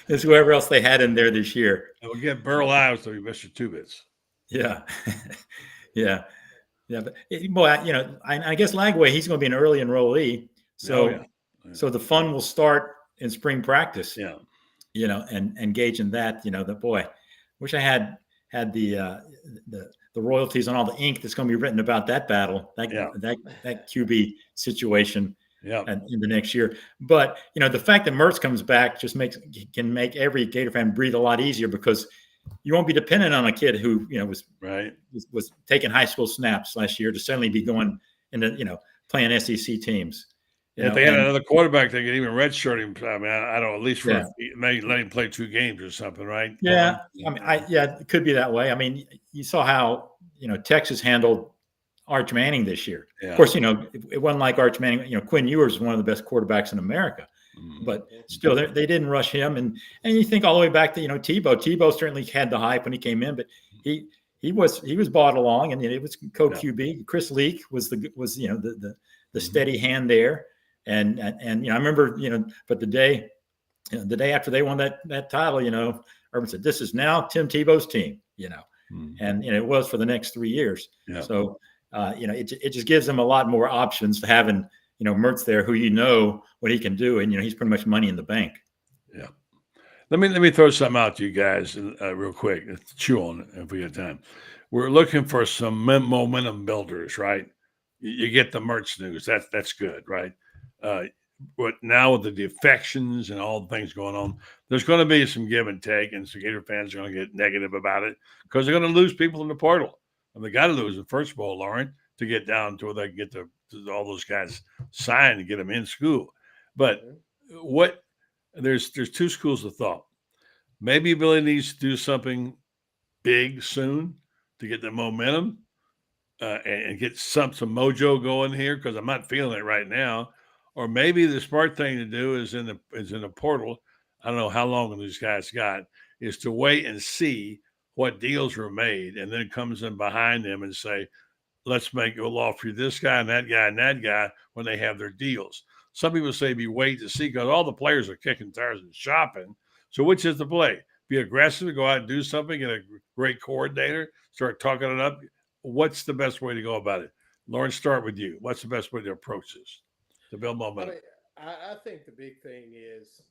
whoever else they had in there this year. And we'll get Burl Ives to be Mr. Two-Bits. Yeah. Yeah. But I guess Lagway, he's going to be an early enrollee. So, so the fun will start in spring practice. Yeah. And engage in that. Wish I had the royalties on all the ink that's going to be written about that battle, that QB situation. Yeah, and in the next year. But the fact that Mertz comes back just can make every Gator fan breathe a lot easier, because you won't be dependent on a kid who was taking high school snaps last year to suddenly be going into playing SEC teams. If they had another quarterback, they could even redshirt him. I mean, I don't know, at least maybe let him play 2 games or something, right? Yeah, I mean, it could be that way. I mean, you saw how Texas handled Arch Manning this year. Yeah. Of course, it wasn't like Arch Manning. Quinn Ewers is one of the best quarterbacks in America, but still, they didn't rush him. And you think all the way back to Tebow. Tebow certainly had the hype when he came in, but he was brought along, and it was co-QB. Chris Leak was the steady hand there, and I remember but the day after they won that title, Urban said, "This is now Tim Tebow's team," and it was for the next 3 years. Yeah. So. It just gives them a lot more options to having, Mertz there, who what he can do, and he's pretty much money in the bank. Yeah. Let me throw something out to you guys real quick. Chew on it if we have time. We're looking for some momentum builders, right? You get the Mertz news. That's good, right? But now with the defections and all the things going on, there's going to be some give and take, and some Gator fans are going to get negative about it because they're going to lose people in the portal. And they got to lose the first of all, Loren, to get down to where they can get to all those guys signed and get them in school. But there's 2 schools of thought. Maybe Billy needs to do something big soon to get the momentum, and get some mojo going here, because I'm not feeling it right now. Or maybe the smart thing to do is in the portal. I don't know how long these guys got, is to wait and see what deals were made, and then comes in behind them and say, we'll offer you this guy and that guy and that guy when they have their deals. Some people say be wait to see, because all the players are kicking tires and shopping. So which is the play? Be aggressive, go out and do something, get a great coordinator, start talking it up. What's the best way to go about it? Loren, start with you. What's the best way to approach this to build momentum? I think the big thing is,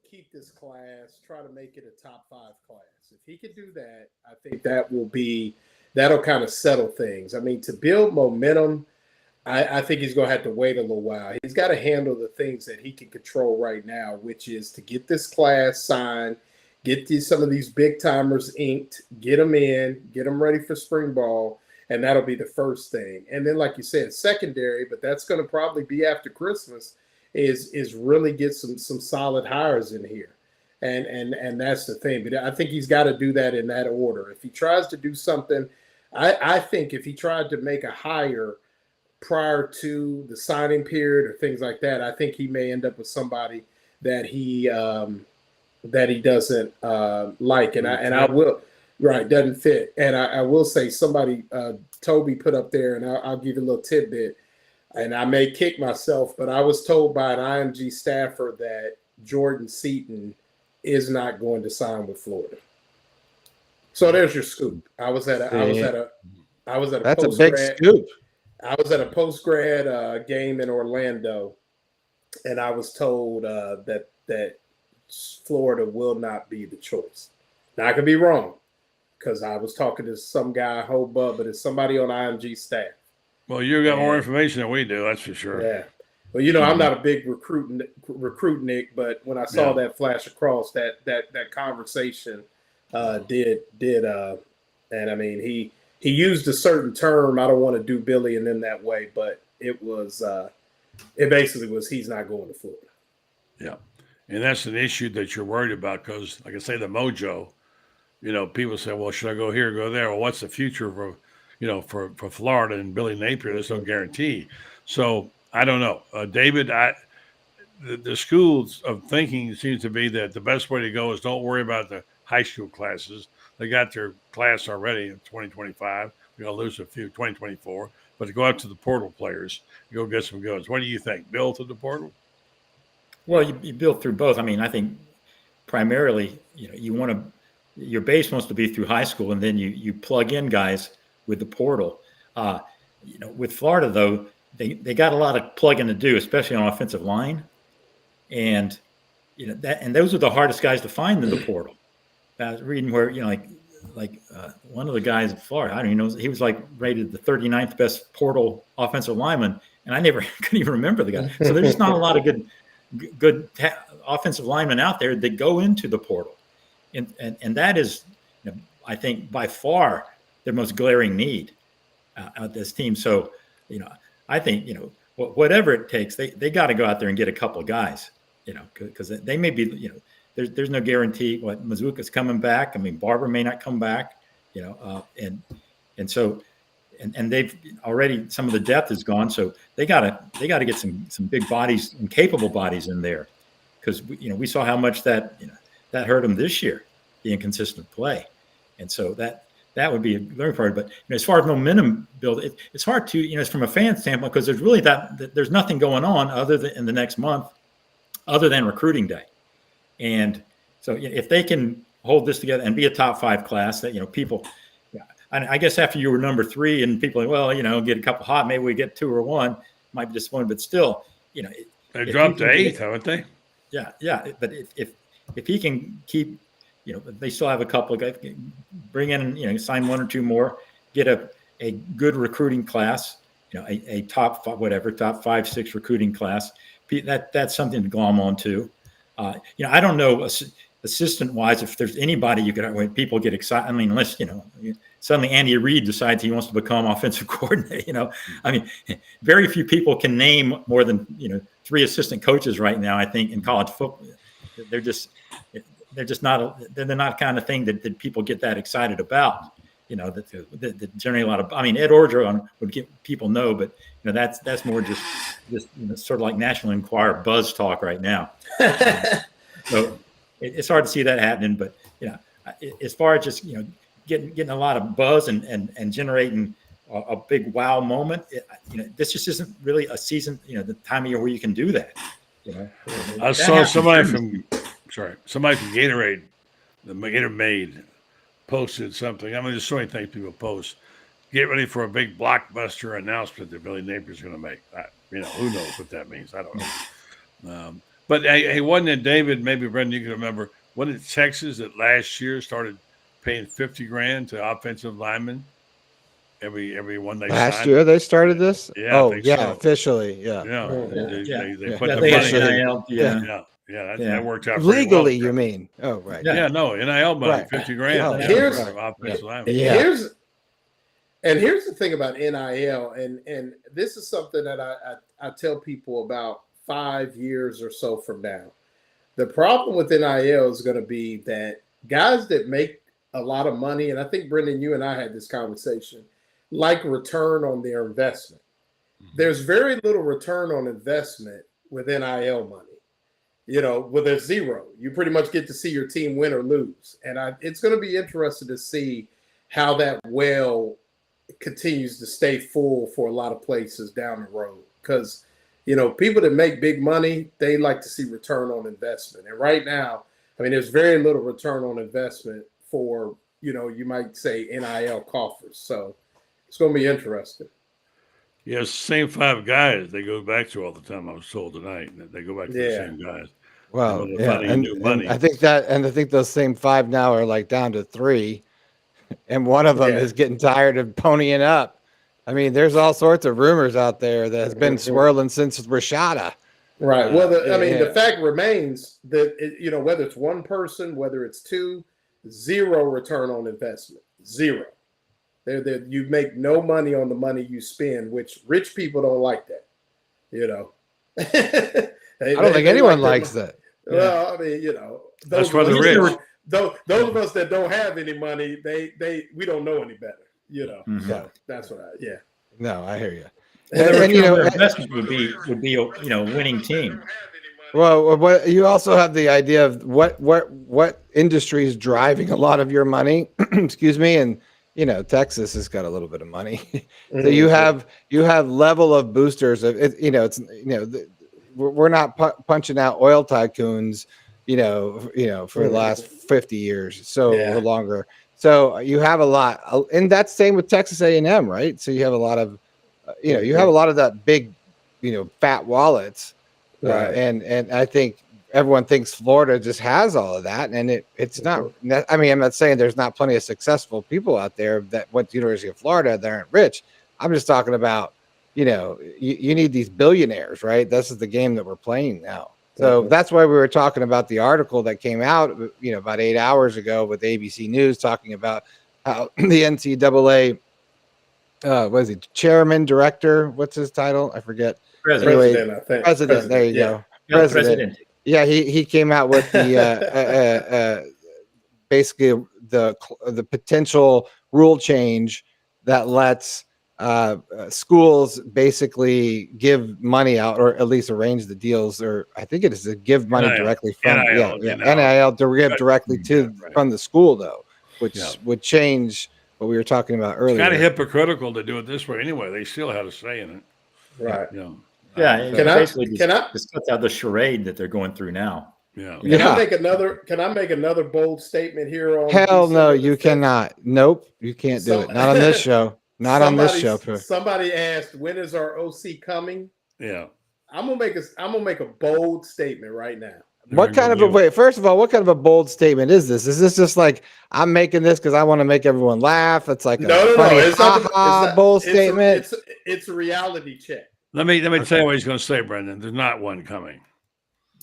keep this class, try to make it a top 5 class. If he could do that, I think that'll kind of settle things. I mean, to build momentum, I think he's going to have to wait a little while. He's got to handle the things that he can control right now, which is to get this class signed, get some of these big timers inked, get them in, get them ready for spring ball, and that'll be the first thing. And then, like you said, secondary, but that's going to probably be after Christmas, is really get some solid hires in here. And that's the thing. But I think he's got to do that in that order. If he tries to do something, I think if he tried to make a hire prior to the signing period or things like that, I think he may end up with somebody that he doesn't like. And I will, right, doesn't fit. And I will say, somebody, Toby put up there, and I'll give you a little tidbit, and I may kick myself, but I was told by an IMG staffer that Jordan Seaton is not going to sign with Florida. So there's your scoop. I was at a That's a big scoop. I was at a post-grad game in Orlando, and I was told that Florida will not be the choice. Now, I could be wrong, because I was talking to some guy, but it's somebody on IMG staff. Well, you got more information than we do, that's for sure. Yeah. Well, I'm not a big recruit, Nick, but when I saw that flash across, that conversation and I mean, he used a certain term. I don't want to do Billy and them that way, but it basically was he's not going to Florida. Yeah. And that's an issue that you're worried about, because, like I say, the mojo, people say, well, should I go here, go there? Well, what's the future for Florida and Billy Napier? There's no guarantee. So I don't know. David, the schools of thinking seems to be that the best way to go is don't worry about the high school classes. They got their class already in 2025. We're going to lose a few 2024. But to go out to the portal players, go get some goods. What do you think? Build to the portal? Well, you build through both. I mean, I think primarily, your base wants to be through high school, and then you plug in guys with the portal. With Florida, though, they got a lot of plugging to do, especially on offensive line. And, and those are the hardest guys to find in the portal. I was reading where, one of the guys in Florida, I don't even know, he was rated the 39th best portal offensive lineman. And I couldn't even remember the guy. So there's just not a lot of good offensive linemen out there that go into the portal. And that is, I think, by far their most glaring need of this team. So, I think, whatever it takes, they got to go out there and get a couple of guys, because they may be, there's no guarantee what Mazuka's coming back. I mean, Barber may not come back, and so they've already, some of the depth is gone. So they gotta get some big bodies and capable bodies in there, because we saw how much that hurt them this year, the inconsistent play, and so that would be a learning part. But as far as momentum build, it's hard to it's from a fan standpoint, because there's really there's nothing going on other than in the next month, other than recruiting day, and so if they can hold this together and be a top 5 class, that people. I guess after you were number 3 and people get a couple hot, maybe we get 2 or 1, might be disappointed, but still, they dropped to 8th, haven't they? Yeah. But if he can keep, they still have a couple of guys, bring in, sign 1 or 2 more, get a good recruiting class, a top 5, 6 recruiting class. That's something to glom on to. I don't know assistant wise if there's anybody you could, when people get excited. I mean, unless suddenly Andy Reid decides he wants to become offensive coordinator. I mean, very few people can name more than 3 assistant coaches right now. I think in college football, they're not the kind of thing that people get that excited about. that generate a lot of. I mean, Ed Orgeron would get people know, but that's more just sort of like National Enquirer buzz talk right now. So it's hard to see that happening, but as far as just getting a lot of buzz and generating a big wow moment, this just isn't really a season, the time of year where you can do that. I saw somebody from Gatorade, the Gator Maid, posted something. I mean, there's so many things people post. Get ready for a big blockbuster announcement that Billy Napier's going to make. Who knows what that means? I don't know. But hey, wasn't it, David? Maybe Brendan, you can remember. Wasn't it Texas that last year started paying $50,000 to offensive linemen? Every one they last signed. year they started this. Yeah. Officially. Yeah. They put the money. That worked out legally. Well. You mean? Oh, right. Yeah, no, NIL money, $50,000. Here's offensive linemen. Here's the thing about NIL, and this is something that I tell people about 5 years or so from now. The problem with NIL is going to be that guys that make a lot of money, and I think Brendan, you and I had this conversation, like return on their investment. There's very little return on investment with NIL money. With a zero, you pretty much get to see your team win or lose. And it's going to be interesting to see how that well continues to stay full for a lot of places down the road. Because, people that make big money, they like to see return on investment. And right now, I mean, there's very little return on investment for, you might say NIL coffers. So it's going to be interesting. Yeah, it's the same 5 guys they go back to all the time. I was told tonight that they go back to the same guys. Well, and I think those same 5 now are like down to 3, and one of them is getting tired of ponying up. I mean, there's all sorts of rumors out there that has been swirling since Rashada. Right. Well, the fact remains that whether it's one person, whether it's 2, zero return on investment, zero. You make no money on the money you spend, which rich people don't like that. I don't think anyone likes that. Well, I mean, that's for the rich. Those of us that don't have any money, we don't know any better. So that's what No, I hear you. And investment would be a winning team. Well, you also have the idea of what industry is driving a lot of your money. Excuse me, and Texas has got a little bit of money. So you have level of boosters of it. We're not punching out oil tycoons, for the last 50 years, or longer. So you have a lot, and that's same with Texas A&M, right? So you have a lot of, you have a lot of that big, fat wallets, right? And I think everyone thinks Florida just has all of that, and it's not. I mean, I'm not saying there's not plenty of successful people out there that went to the University of Florida that aren't rich. I'm just talking about, you need these billionaires, right? This is the game that we're playing now. So that's why we were talking about the article that came out, about 8 hours ago with ABC News, talking about how the NCAA, what is he, chairman, director? What's his title? I forget. President, I think. President. There you go. President. Yeah, he came out with the basically the potential rule change that lets schools basically give money out, or at least arrange the deals, or I think it is to give money directly from NIL to give directly from the school, though, which would change what we were talking about earlier. It's kind of hypocritical to do it this way anyway. They still had a say in it. Right. Can I just cut out the charade that they're going through now? Yeah. Can I make another bold statement here on Hell no, you cannot. Nope, you can't do it. Not on this show. Not on this show. Somebody asked, when is our OC coming? Yeah. I'm gonna make a bold statement right now. What kind of first of all, what kind of a bold statement is this? Is this just like, I'm making this because I want to make everyone laugh? It's like it's not bold statement. It's a reality check. Let me tell you what he's going to say, Brendan. There's not one coming.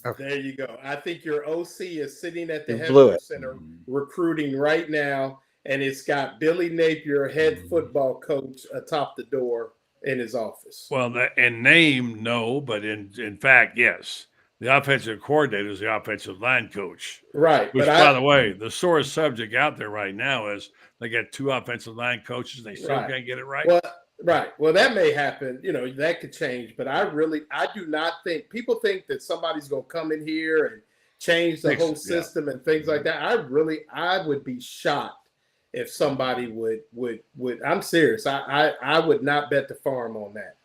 Okay. There you go. I think your OC is sitting at the Head Center recruiting right now, and it's got Billy Napier, head football coach, atop the door in his office. Well, in name, no, but in fact, yes. the offensive coordinator is the offensive line coach. Right. Which, by the way, the sore subject out there right now is they got 2 offensive line coaches. They still can't get it right. Well, right. Well, that may happen. That could change. But I do not think people think that somebody's going to come in here and change the whole system and things like that. I would be shocked if somebody would. I'm serious. I would not bet the farm on that.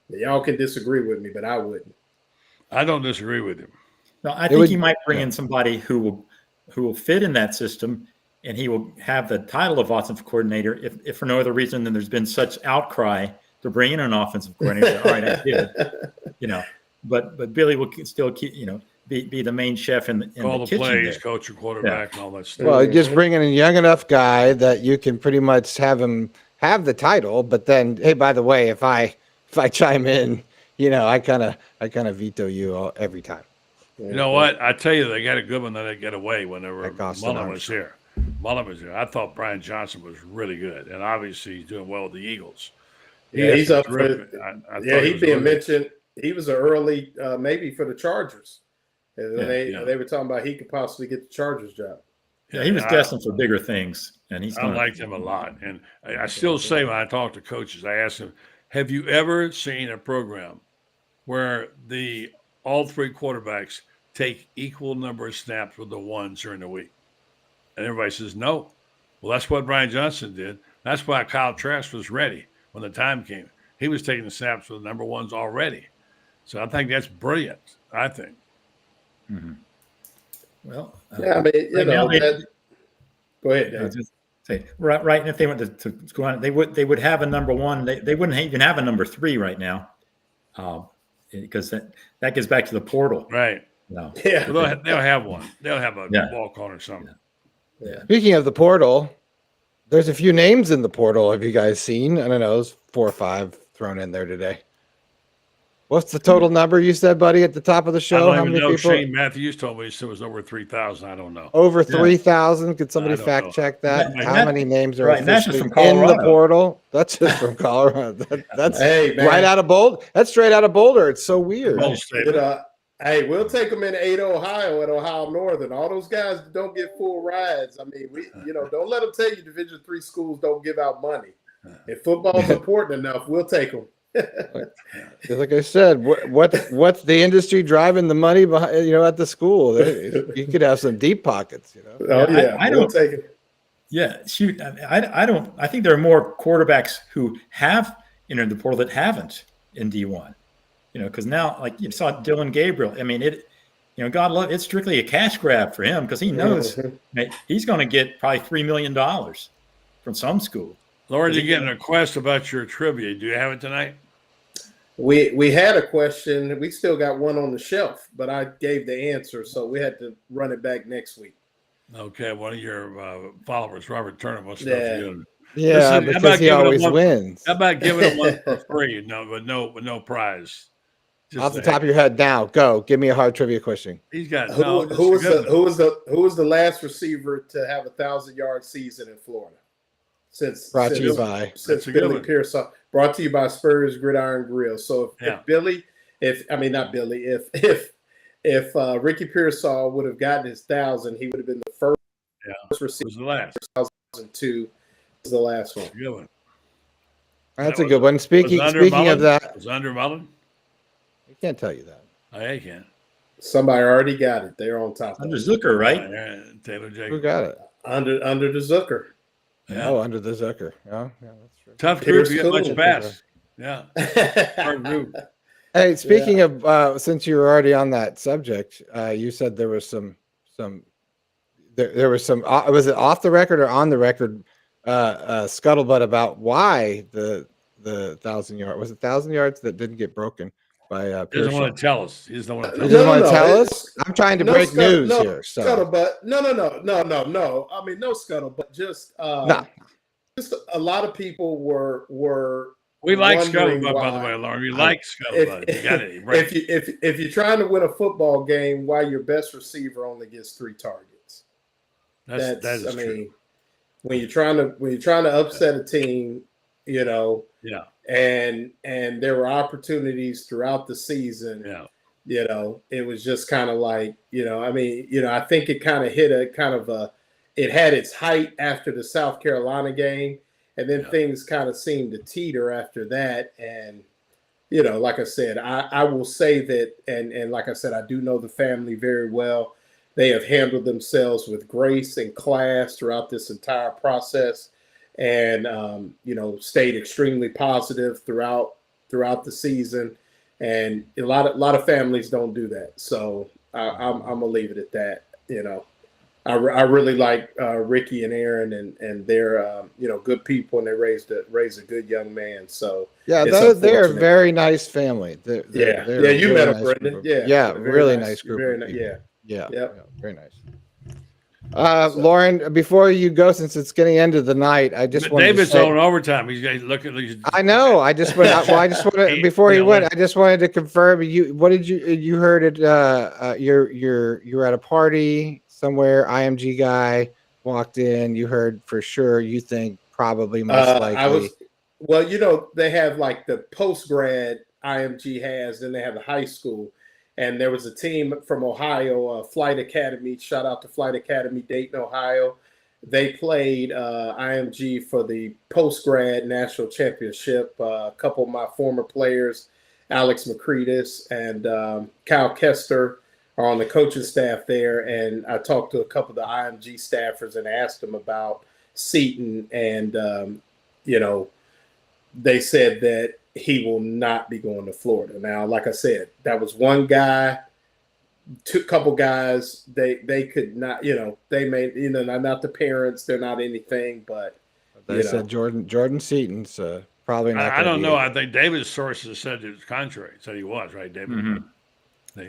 Y'all can disagree with me, but I wouldn't. I don't disagree with him. No, I think he might bring in somebody who will fit in that system, and he will have the title of offensive coordinator. If for no other reason than there's been such outcry to bring in an offensive coordinator. All right, I did it. But Billy will still keep, be the main chef in the plays, coach your quarterback, and all that stuff. Well, just bringing in a young enough guy that you can pretty much have him have the title, but then, hey, by the way, if I chime in, I kind of veto you every time. You know what? I tell you, they got a good one that they get away whenever Mullen was here. I thought Brian Johnson was really good, and obviously he's doing well with the Eagles. He's up for he's being mentioned. He was an early, maybe for the Chargers. And they were talking about he could possibly get the Chargers job. Yeah, he was destined for bigger things, and I liked him a lot. And I still say when I talk to coaches, I ask them, have you ever seen a program where all 3 quarterbacks take equal number of snaps with the ones during the week? And everybody says no. Well, that's what Brian Johnson did. That's why Kyle Trask was ready when the time came. He was taking the snaps with the number ones already. So I think that's brilliant, I think. Mm-hmm. Well, I mean, go ahead. Right, and if they went to go on, they would have a number 1. They wouldn't even have a number 3 right now, because that gets back to the portal. Right. No. Yeah. So they'll have one. They'll have a walk on or something. Yeah. Speaking of the portal, there's a few names in the portal. Have you guys seen? I don't know, there's 4 or 5 thrown in there today. What's the total number you said, buddy, at the top of the show? How many people? Shane Matthews told me it was over 3,000. I don't know. Over 3,000? Could somebody fact check that? How many names are officially in the portal? That's just from Colorado. That's right out of Boulder. That's straight out of Boulder. It's so weird. Hey, we'll take them in Ada, Ohio, at Ohio Northern. All those guys don't get full rides. I mean, don't let them tell you Division III schools don't give out money. If football's important enough, we'll take them. Like I said, what's the industry driving the money behind? At the school, you could have some deep pockets. I don't take it. Yeah, shoot, I don't. I think there are more quarterbacks who have entered the portal that haven't in D1. Because now, like you saw Dylan Gabriel. I mean, God love it's strictly a cash grab for him because he knows he's going to get probably $3 million from some school. Loren, you're getting a request about your trivia. Do you have it tonight? We had a question. We still got one on the shelf, but I gave the answer, so we had to run it back next week. Okay, one of your followers, Robert Turner, must know. Yeah, because he always wins. How about giving him one for free? With no prize. Just off the top of your head, now go. Give me a hard trivia question. He's got who was the last receiver to have 1,000-yard season in Florida? Since Billy Pearsall, brought to you by Spurs Gridiron Grill. So if Ricky Pearsall would have gotten his 1,000, he would have been the first receiver. Was the last. 2002 was the last one. Good one. That's a good one. Speaking of that, was under Melden. I can't tell you that. I can. Somebody already got it. They're on top. Under Zucker, right? Taylor Jacobs. Who got it? Under the Zucker. Yeah. Oh, under the Zucker. Yeah, that's true. Tough group to get much pass. Yeah. Hard group. Hey, speaking of, since you were already on that subject, you said there was some. There was some. Was it off the record or on the record? Scuttlebutt about why the 1,000 yard was it 1,000 yards that didn't get broken by Pearsall. He doesn't want to tell us. He doesn't want to. Doesn't want to tell us. I'm trying to break news here. So. Scuttlebutt. No. I mean, no scuttlebutt. Just just a lot of people were. We like scuttlebutt, by the way, Loren. We like scuttlebutt. You got it. Right. If you're trying to win a football game, why your best receiver only gets 3 targets? That is true. When you're trying to upset a team, and there were opportunities throughout the season it was just kind of like, I think it kind of hit it had its height after the South Carolina game, and then things kind of seemed to teeter after that. And, like I said, I will say that, and like I said, I do know the family very well. They have handled themselves with grace and class throughout this entire process, and stayed extremely positive throughout the season. And a lot of families don't do that, so I'm gonna leave it at that. I really like Ricky and Aaron, and they're good people, and they raised a good young man. So yeah, they're a very nice family. They're you met them, Brendan. Yeah, really nice group. Yeah, very nice. Loren, before you go, since it's getting into the night, I just wanted David's to say, on overtime. He's look at these. I know. I just wanted before he went. I just wanted to confirm. What did you heard it? You were at a party somewhere. IMG guy walked in. You heard for sure. You think probably most likely. They have like the post grad IMG has, then they have the high school. And there was a team from Ohio, Flight Academy. Shout out to Flight Academy, Dayton, Ohio. They played IMG for the post-grad national championship. A couple of my former players, Alex McCreadis and Kyle Kester, are on the coaching staff there. And I talked to a couple of the IMG staffers and asked them about Seton. And, they said that he will not be going to Florida. Now, like I said, that was one guy, couple guys. They could not, they made, not the parents. They're not anything, but they said Jordan Seaton's probably not. I don't know. I think David's sources said it was contrary. Said he was right, David. Mm-hmm.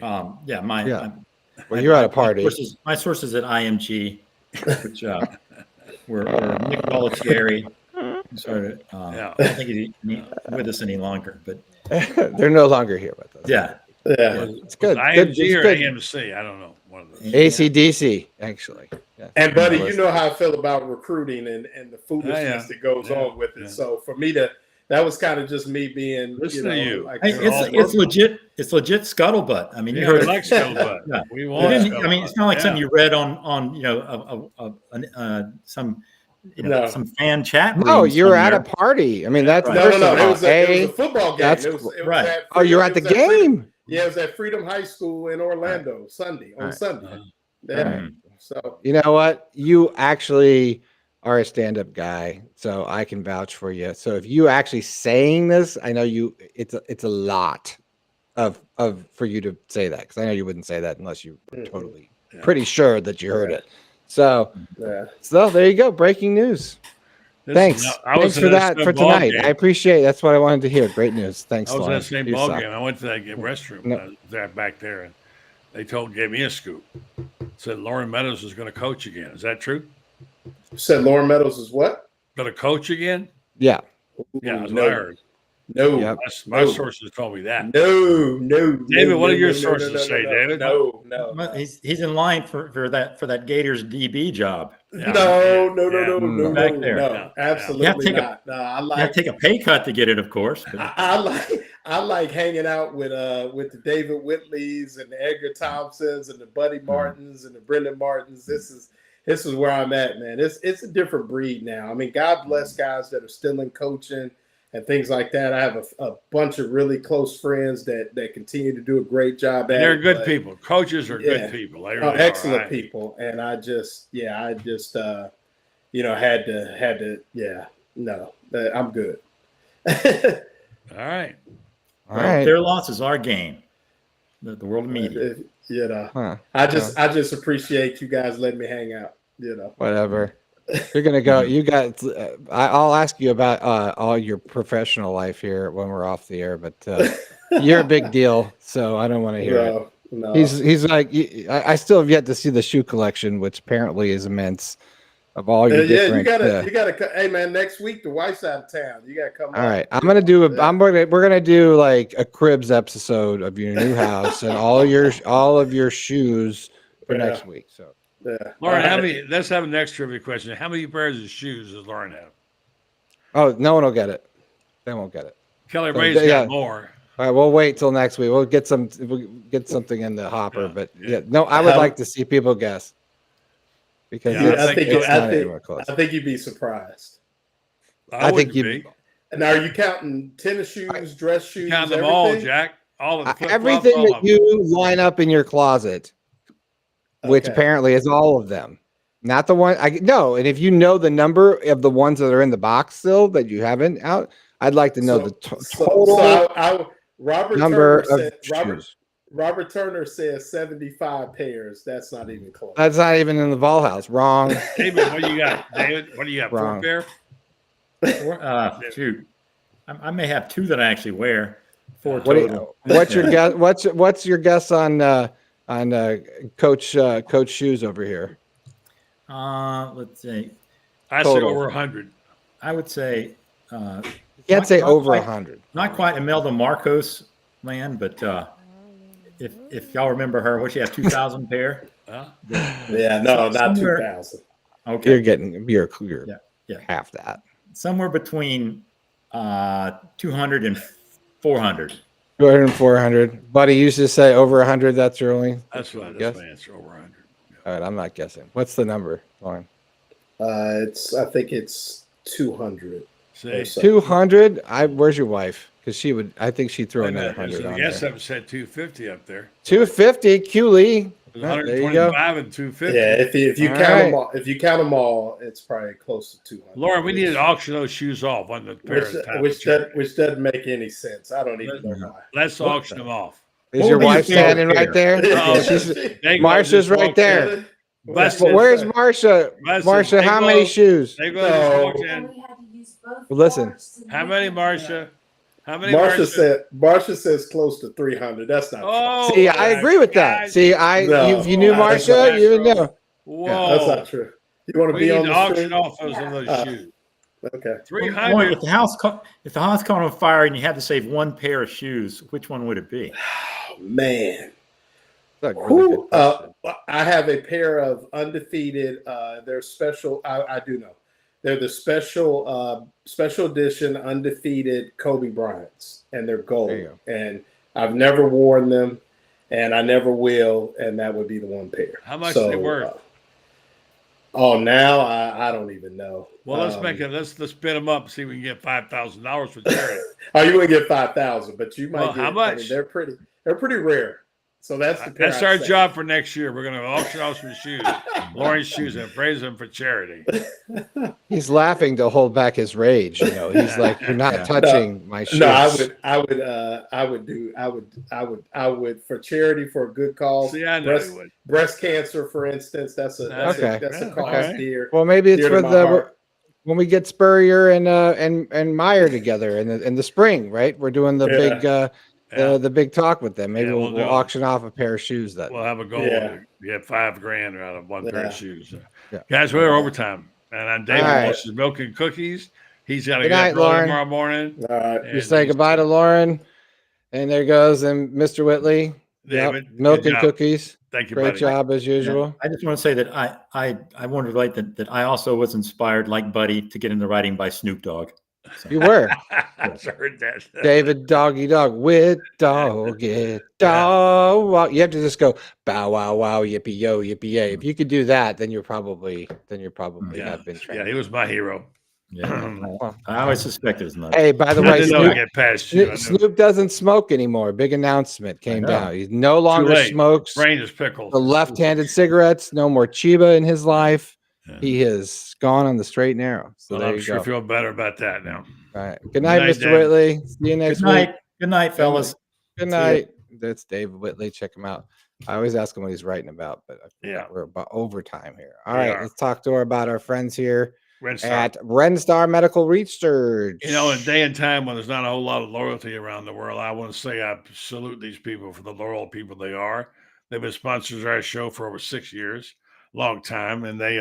Well, you're at a party. My sources at IMG, which were Nick Bollettieri. I don't think he's with us any longer, but they're no longer here with us. Yeah, it's good. IMG or AMC? I don't know. One of those. ACDC, actually. Yeah. And buddy, you know how I feel about recruiting and the foolishness that goes on with it. So for me that was kind of just me being, listen to you. Like, it's legit. It's legit scuttlebutt. I mean, you heard like scuttlebutt. We want. I mean, it's not like something you read on some. Some fan chat. No, you're at a party. I mean, that's no. It was a football game. It was right. You're at the game. It was at Freedom High School in Orlando Sunday. Yeah. So you know what? You actually are a stand-up guy, so I can vouch for you. So if you actually saying this, I know you. It's a lot of for you to say that, because I know you wouldn't say that unless you were totally pretty sure that you heard it. So there you go. Breaking news. Thanks for that for tonight. Game. I appreciate it. That's what I wanted to hear. Great news. Thanks. I was in the same ball game. I went to that restroom back there, and they gave me a scoop. Said Loren Meadows is going to coach again. Is that true? Said Loren Meadows is what? Going to coach again? Yeah. Yeah, that's what I heard. No, my sources told me that. No. David, what are your sources say, David? No. He's in line for that Gators DB job. Yeah. No. Back there. No, absolutely not. You have to take a pay cut to get it, of course. I like hanging out with the David Whitleys and the Edgar Thompsons and the Buddy Martins and the Brendan Martins. This is where I'm at, man. It's a different breed now. I mean, God bless guys that are still in coaching and things like that. I have a bunch of really close friends that continue to do a great job at it. They're good people. Coaches are good people. They really excellent people. And I just had to, no, I'm good. All right. Their loss is our gain. The world media. I just appreciate you guys letting me hang out. Whatever. You're gonna go. You got. I'll ask you about all your professional life here when we're off the air, but you're a big deal, so I don't want to hear it. No. He's like, I still have yet to see the shoe collection, which apparently is immense. Of all your different, you gotta. Hey man, next week the wife's out of town. You gotta come. All right, I'm gonna do. We're gonna do like a Cribs episode of your new house and all of your shoes for next week. So. Yeah. Loren, let's have a next trivia question. How many pairs of shoes does Loren have? Oh, no one will get it. They won't get it. Kelly Ray's got more. All right, we'll wait till next week. We'll get something in the hopper. But no, I would like to see people guess because I think you'd be surprised. I think you'd be. And are you counting tennis shoes, dress shoes? Count them all, Jack. All of the everything that you line up in your closet, which apparently is all of them. Not the one no, and if you know the number of the ones that are in the box still that you haven't out, I'd like to know the total Robert Turner says 75 pairs. That's not even close. That's not even in the ball house. Wrong. David, what do you got? David, what do you got? Wrong. 4 pair? Shoot, I may have 2 that I actually wear. 4 total. What's your guess? What's your guess on Coach shoes over here? Let's see. I say over 100. I would say. You can't say over 100. Not quite Imelda Marcos land, but if y'all remember her, what she had 2,000 pair. Yeah, no, not 2,000. Okay, you're getting half that. Somewhere between 200 and 400. 200 and 400. Buddy used to say over 100. That's your only. That's right. That's my answer. Over 100. Yeah. All right, I'm not guessing. What's the number, Loren? I think it's 200. 200. Where's your wife? Because she would. I think she'd throw another 100 on there. Yes, I've said 250 up there. 250. Cooley. 125 and 250. Yeah, if you count them all, it's probably close to 200. Lauren, we need to auction those shoes off on the pair which doesn't make any sense. I don't even know why. Let's auction them off. Is your wife standing right there? Marsha's right there. Where's Marsha? Marsha, how many shoes? Well, listen. How many, Marsha? How many? Marsha says close to 300. That's not. Oh, see, I agree with that. See, if you knew Marsha, you would know. Whoa, that's not true. You want to be on the auction off those shoes. Okay. 300. If the house caught on fire and you had to save 1 pair of shoes, which one would it be? Oh, man. Really I have a pair of undefeated. They're special. I do know. They're the special edition undefeated Kobe Bryants, and they're gold. And I've never worn them, and I never will. And that would be the 1 pair. How much are they worth? Now I don't even know. Well, let's bid them up and see if we can get $5,000 for charity. You wouldn't get 5,000, but you might. How much? I mean, they're pretty rare. So that's our job for next year. We're going to auction off some shoes, Loren's shoes, and praise them for charity. He's laughing to hold back his rage. He's like, "You're not touching my shoes." No, I would for charity for a good cause. See, I know you would. Breast cancer, for instance. That's a cause dear. Well, maybe it's for when we get Spurrier and Meyer together in the spring, right? We're doing the big. The big talk with them. Maybe we'll auction off a pair of shoes. We'll have a goal. You get $5,000 out of 1 pair of shoes. Guys, we're overtime, and I'm David Walsh's Milk and Cookies. He's got to get up early tomorrow morning. All right, we say goodbye to Lauren, and there goes and Mr. Whitley. David, Milk and Cookies. Thank you. Great job as usual. I just want to say that I want to relate that I also was inspired, like Buddy, to get into writing by Snoop Dogg. So. You were. I've heard that. David Doggy Dog with Doggy Dog. Wow. You have to just go bow wow wow yippee yo yippee yay. If you could do that, then you're probably have been trained. Yeah, he was my hero. Yeah, I always suspected it was not. Hey, by the way, Snoop doesn't smoke anymore. Big announcement came down. He no longer smokes. Brain is pickled. The left-handed cigarettes. No more Chiba in his life. Yeah. He has gone on the straight and narrow. So there I'm you sure go. feel better about that now. All right. Good night, Mr. Whitley. See you next week. Good night, fellas. Good night. That's David Whitley. Check him out. I always ask him what he's writing about, but we're about overtime here. All right. Let's talk about our friends here at Renstar Medical Research. In a day and time when there's not a whole lot of loyalty around the world, I want to say I salute these people for the loyal people they are. They've been sponsors of our show for over 6 years, long time, and they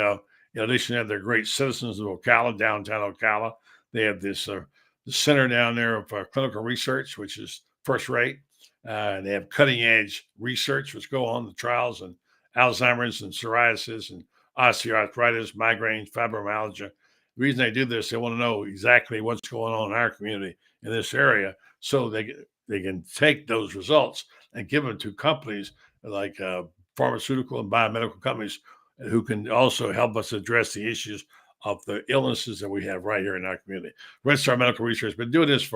in addition, have their great citizens of Ocala, downtown Ocala. They have this the center down there of clinical research, which is first rate. They have cutting edge research, which go on the trials and Alzheimer's and psoriasis and osteoarthritis, migraines, fibromyalgia. The reason they do this, they want to know exactly what's going on in our community in this area, so they take those results and give them to companies like pharmaceutical and biomedical companies who can also help us address the issues of the illnesses that we have right here in our community. Renstar Medical Research has been doing this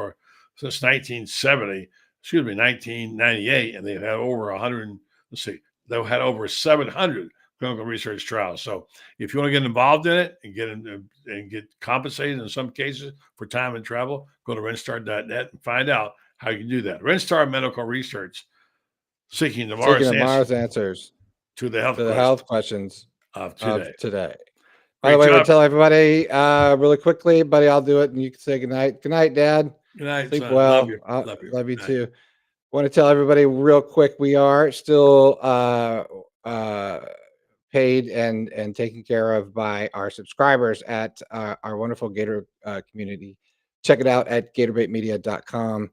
since 1998, and they've had over 100. They've had over 700 clinical research trials. So if you want to get involved in it and get compensated in some cases for time and travel, go to renstar.net and find out how you can do that. Renstar Medical Research, seeking tomorrow's answers to the health questions of today. By the way, we'll tell everybody really quickly, buddy, I'll do it and you can say goodnight. Good night, Dad. Good night. Sleep well. Love you too. Want to tell everybody real quick, we are still paid and taken care of by our subscribers at our wonderful Gator community. Check it out at gatorbaitmedia.com.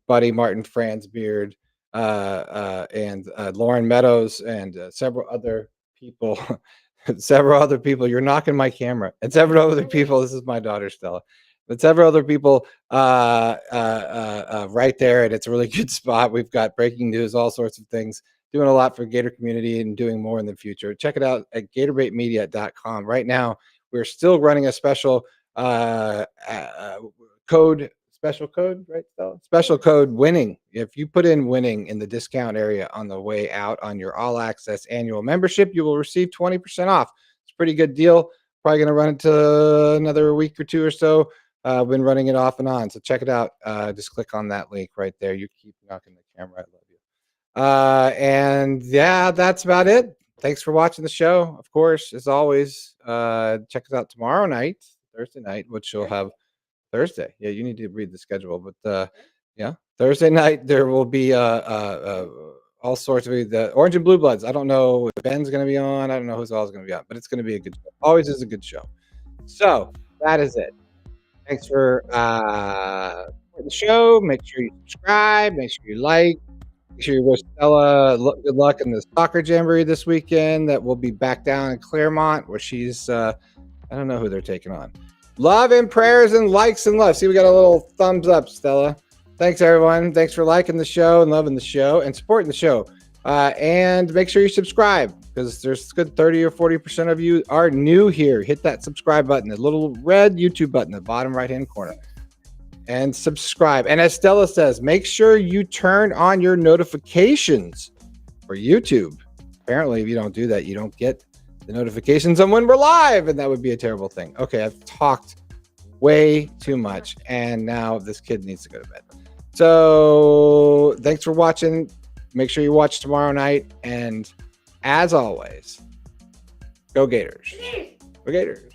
Buddy Martin Fransbeard and Loren Meadows and several other people. Several other people. You're knocking my camera. And several other people. This is my daughter Stella. But several other people right there, and it's a really good spot. We've got breaking news, all sorts of things. Doing a lot for Gator community and doing more in the future. Check it out at gatorbaitmedia.com. Right now, we're still running a special special code, right, Stella? Special code winning. If you put in winning in the discount area on the way out on your all access annual membership, you will receive 20% off. It's a pretty good deal. Probably going to run it to another week or two or so. I've been running it off and on. So check it out. Just click on that link right there. You keep knocking the camera. I love you. And yeah, that's about it. Thanks for watching the show. Of course, as always, check us out tomorrow night, Thursday night, which you'll have Thursday. Yeah, you need to read the schedule, but yeah, Thursday night there will be all sorts of the Orange and Blue Bloods. I don't know if Ben's going to be on. I don't know who's all going to be on, but it's going to be a good show. Always is a good show. So that is it. Thanks for the show. Make sure you subscribe. Make sure you like. Make sure you wish Stella good luck in the soccer jamboree this weekend. That will be back down in Claremont, where she's I don't know who they're taking on. Love and prayers and likes and love. See, we got a little thumbs up, Stella. Thanks, everyone. Thanks for liking the show and loving the show and supporting the show. And make sure you subscribe, because there's good 30 or 40% of you are new here. Hit that subscribe button, the little red YouTube button in the bottom right-hand corner, and subscribe. And as Stella says, make sure you turn on your notifications for YouTube. Apparently, if you don't do that, you don't get the notifications on when we're live, and that would be a terrible thing. Okay, I've talked way too much, and now this kid needs to go to bed. So thanks for watching. Make sure you watch tomorrow night, and as always, go Gators. Go Gators.